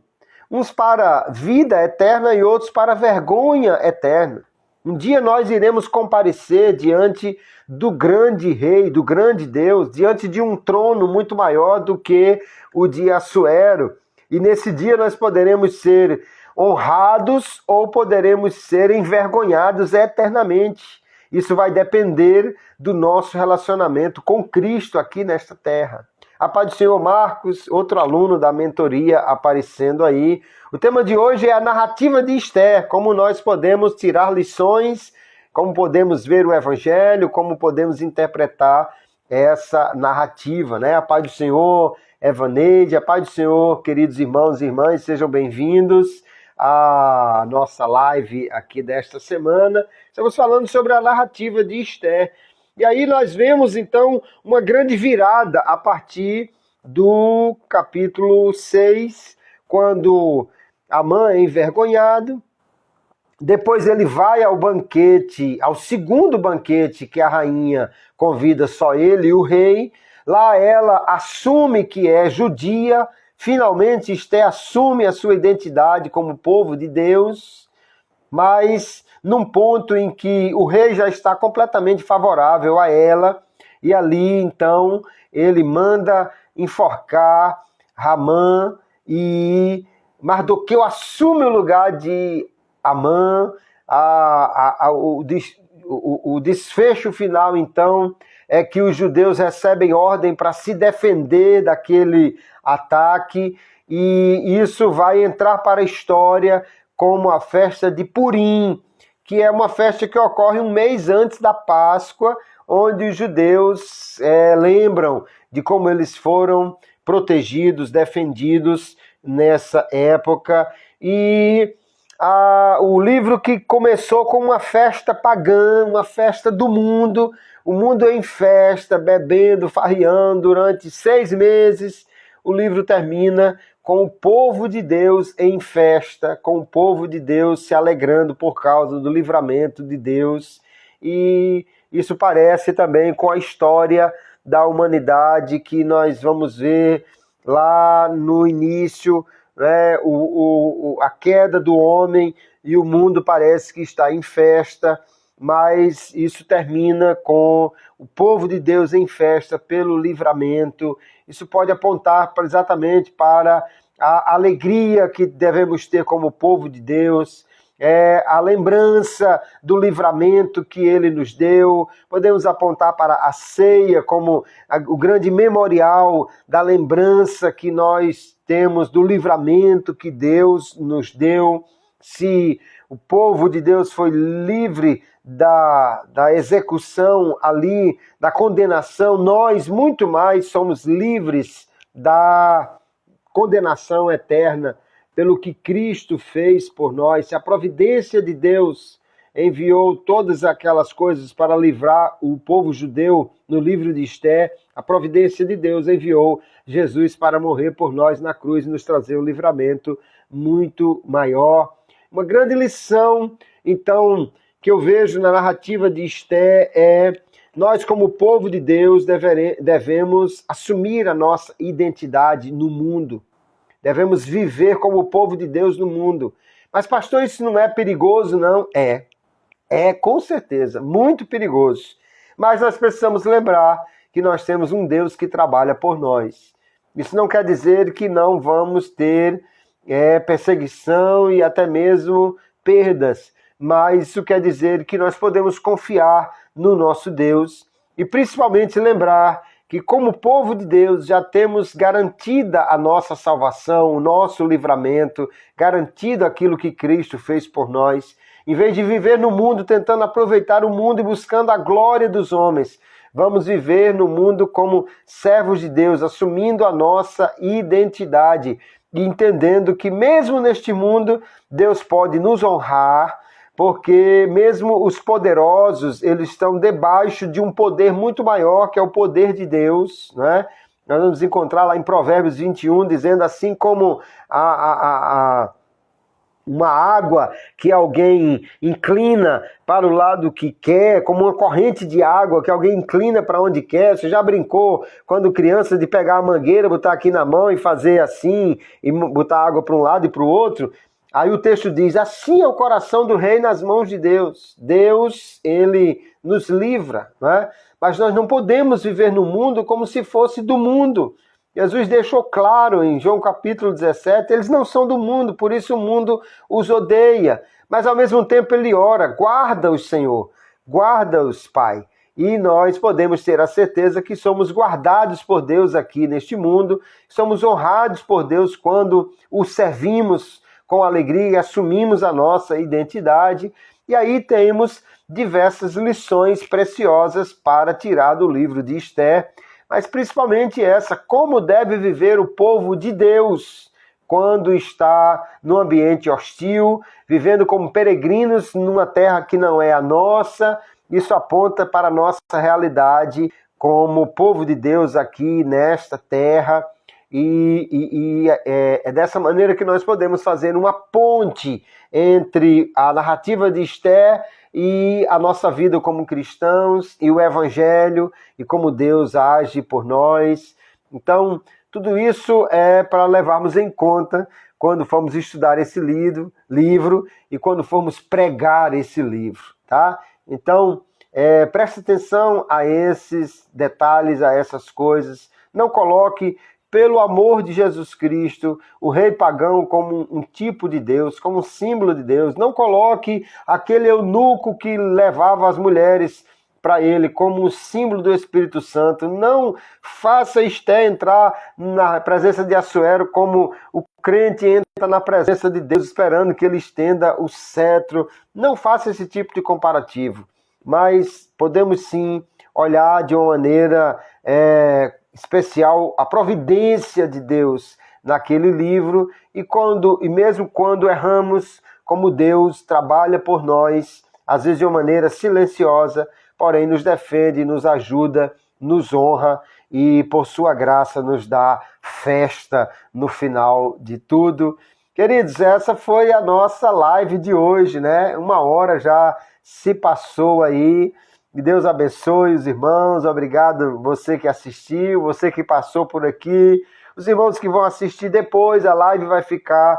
uns para vida eterna e outros para vergonha eterna. Um dia nós iremos comparecer diante do grande rei, do grande Deus, diante de um trono muito maior do que o de Assuero. E nesse dia nós poderemos ser honrados ou poderemos ser envergonhados eternamente. Isso vai depender do nosso relacionamento com Cristo aqui nesta terra. A paz do Senhor, Marcos, outro aluno da mentoria aparecendo aí. O tema de hoje é a narrativa de Esther, como nós podemos tirar lições, como podemos ver o Evangelho, como podemos interpretar essa narrativa, né? A paz do Senhor, Evaneide, a paz do Senhor, queridos irmãos e irmãs, sejam bem-vindos à nossa live aqui desta semana. Estamos falando sobre a narrativa de Esther. E aí nós vemos, então, uma grande virada a partir do capítulo 6, quando Amã é envergonhado. Depois ele vai ao banquete, ao segundo banquete que a rainha convida só ele e o rei. Lá ela assume que é judia. Finalmente Esther assume a sua identidade como povo de Deus, mas num ponto em que o rei já está completamente favorável a ela, e ali então ele manda enforcar Ramã e Mardoqueu assume o lugar de Amã. O desfecho final então é que os judeus recebem ordem para se defender daquele ataque, e isso vai entrar para a história como a festa de Purim, que é uma festa que ocorre um mês antes da Páscoa, onde os judeus lembram de como eles foram protegidos, defendidos nessa época. E o livro que começou com uma festa pagã, uma festa do mundo, o mundo em festa, bebendo, farreando durante 6 meses, o livro termina com o povo de Deus em festa, com o povo de Deus se alegrando por causa do livramento de Deus. E isso parece também com a história da humanidade que nós vamos ver lá no início, né? A queda do homem, e o mundo parece que está em festa, mas isso termina com o povo de Deus em festa pelo livramento. Isso pode apontar exatamente para a alegria que devemos ter como povo de Deus, a lembrança do livramento que ele nos deu. Podemos apontar para a ceia como o grande memorial da lembrança que nós temos do livramento que Deus nos deu. Se o povo de Deus foi livre da execução ali, da condenação, nós muito mais somos livres da condenação eterna pelo que Cristo fez por nós. Se a providência de Deus enviou todas aquelas coisas para livrar o povo judeu no livro de Esther, a providência de Deus enviou Jesus para morrer por nós na cruz e nos trazer um livramento muito maior. Uma grande lição, então, que eu vejo na narrativa de Esther é: nós, como povo de Deus, devemos assumir a nossa identidade no mundo. Devemos viver como povo de Deus no mundo. Mas, pastor, isso não é perigoso, não? É, com certeza, muito perigoso. Mas nós precisamos lembrar que nós temos um Deus que trabalha por nós. Isso não quer dizer que não vamos ter perseguição e até mesmo perdas, mas isso quer dizer que nós podemos confiar no nosso Deus e principalmente lembrar que, como povo de Deus, já temos garantida a nossa salvação, o nosso livramento, garantido aquilo que Cristo fez por nós. Em vez de viver no mundo tentando aproveitar o mundo e buscando a glória dos homens, vamos viver no mundo como servos de Deus, assumindo a nossa identidade. e entendendo que mesmo neste mundo Deus pode nos honrar, porque mesmo os poderosos, eles estão debaixo de um poder muito maior, que é o poder de Deus, né? Nós vamos encontrar lá em Provérbios 21, dizendo assim como uma água que alguém inclina para o lado que quer, como uma corrente de água que alguém inclina para onde quer. Você já brincou, quando criança, de pegar a mangueira, botar aqui na mão e fazer assim, e botar água para um lado e para o outro? Aí o texto diz, assim é o coração do rei nas mãos de Deus. Deus, ele nos livra, né? Mas nós não podemos viver no mundo como se fosse do mundo. Jesus deixou claro em João capítulo 17, eles não são do mundo, por isso o mundo os odeia. Mas ao mesmo tempo ele ora, guarda-os, Senhor, guarda-os, Pai. E nós podemos ter a certeza que somos guardados por Deus aqui neste mundo, somos honrados por Deus quando o servimos com alegria e assumimos a nossa identidade. E aí temos diversas lições preciosas para tirar do livro de Esther, mas principalmente essa, como deve viver o povo de Deus quando está num ambiente hostil, vivendo como peregrinos numa terra que não é a nossa. Isso aponta para a nossa realidade como povo de Deus aqui nesta terra, e é dessa maneira que nós podemos fazer uma ponte entre a narrativa de Esther e a nossa vida como cristãos, e o Evangelho, e como Deus age por nós. Então, tudo isso é para levarmos em conta quando formos estudar esse livro e quando formos pregar esse livro, tá? Então, preste atenção a esses detalhes, a essas coisas. Não coloque, pelo amor de Jesus Cristo, o rei pagão como um tipo de Deus, como um símbolo de Deus. Não coloque aquele eunuco que levava as mulheres para ele como um símbolo do Espírito Santo. Não faça Esther entrar na presença de Assuero como o crente entra na presença de Deus esperando que ele estenda o cetro. Não faça esse tipo de comparativo. Mas podemos sim olhar de uma maneira especial a providência de Deus naquele livro, e mesmo quando erramos, como Deus trabalha por nós, às vezes de uma maneira silenciosa, porém nos defende, nos ajuda, nos honra e por sua graça nos dá festa no final de tudo. Queridos, essa foi a nossa live de hoje, né? 1 hora já se passou aí. Que Deus abençoe os irmãos, obrigado você que assistiu, você que passou por aqui, os irmãos que vão assistir depois, a live vai ficar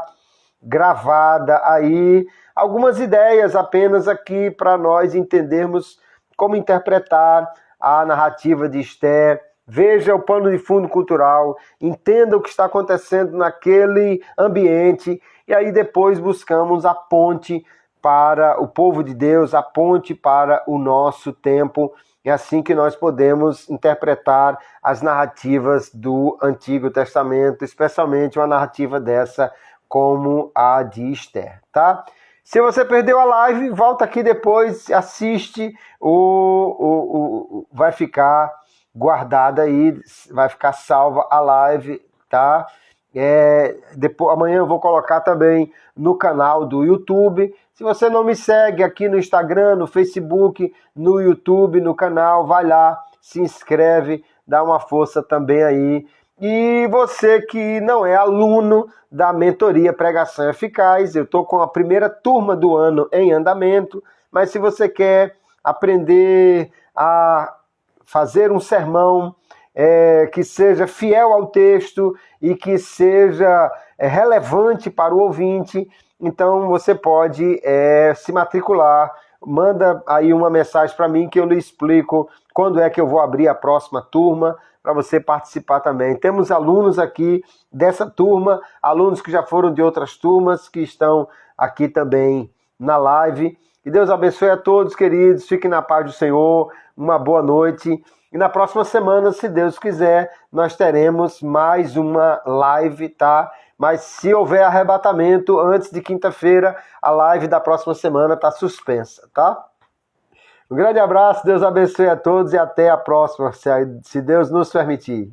gravada aí. Algumas ideias apenas aqui para nós entendermos como interpretar a narrativa de Esther. Veja o pano de fundo cultural, entenda o que está acontecendo naquele ambiente, e aí depois buscamos a ponte para o povo de Deus, a ponte para o nosso tempo. É assim que nós podemos interpretar as narrativas do Antigo Testamento, especialmente uma narrativa dessa como a de Esther, tá? Se você perdeu a live, volta aqui depois, assiste, vai ficar guardada aí, vai ficar salva a live, tá? Amanhã eu vou colocar também no canal do YouTube. Se você não me segue aqui no Instagram, no Facebook, no YouTube, no canal, vai lá, se inscreve, dá uma força também aí. E você que não é aluno da mentoria Pregação Eficaz, eu estou com a primeira turma do ano em andamento, mas se você quer aprender a fazer um sermão que seja fiel ao texto e que seja relevante para o ouvinte, então você pode se matricular. Manda aí uma mensagem para mim que eu lhe explico quando é que eu vou abrir a próxima turma para você participar também. Temos alunos aqui dessa turma, alunos que já foram de outras turmas, que estão aqui também na live. Que Deus abençoe a todos, queridos. Fiquem na paz do Senhor. Uma boa noite. E na próxima semana, se Deus quiser, nós teremos mais uma live, tá? Mas se houver arrebatamento antes de quinta-feira, a live da próxima semana está suspensa, tá? Um grande abraço, Deus abençoe a todos e até a próxima, se Deus nos permitir.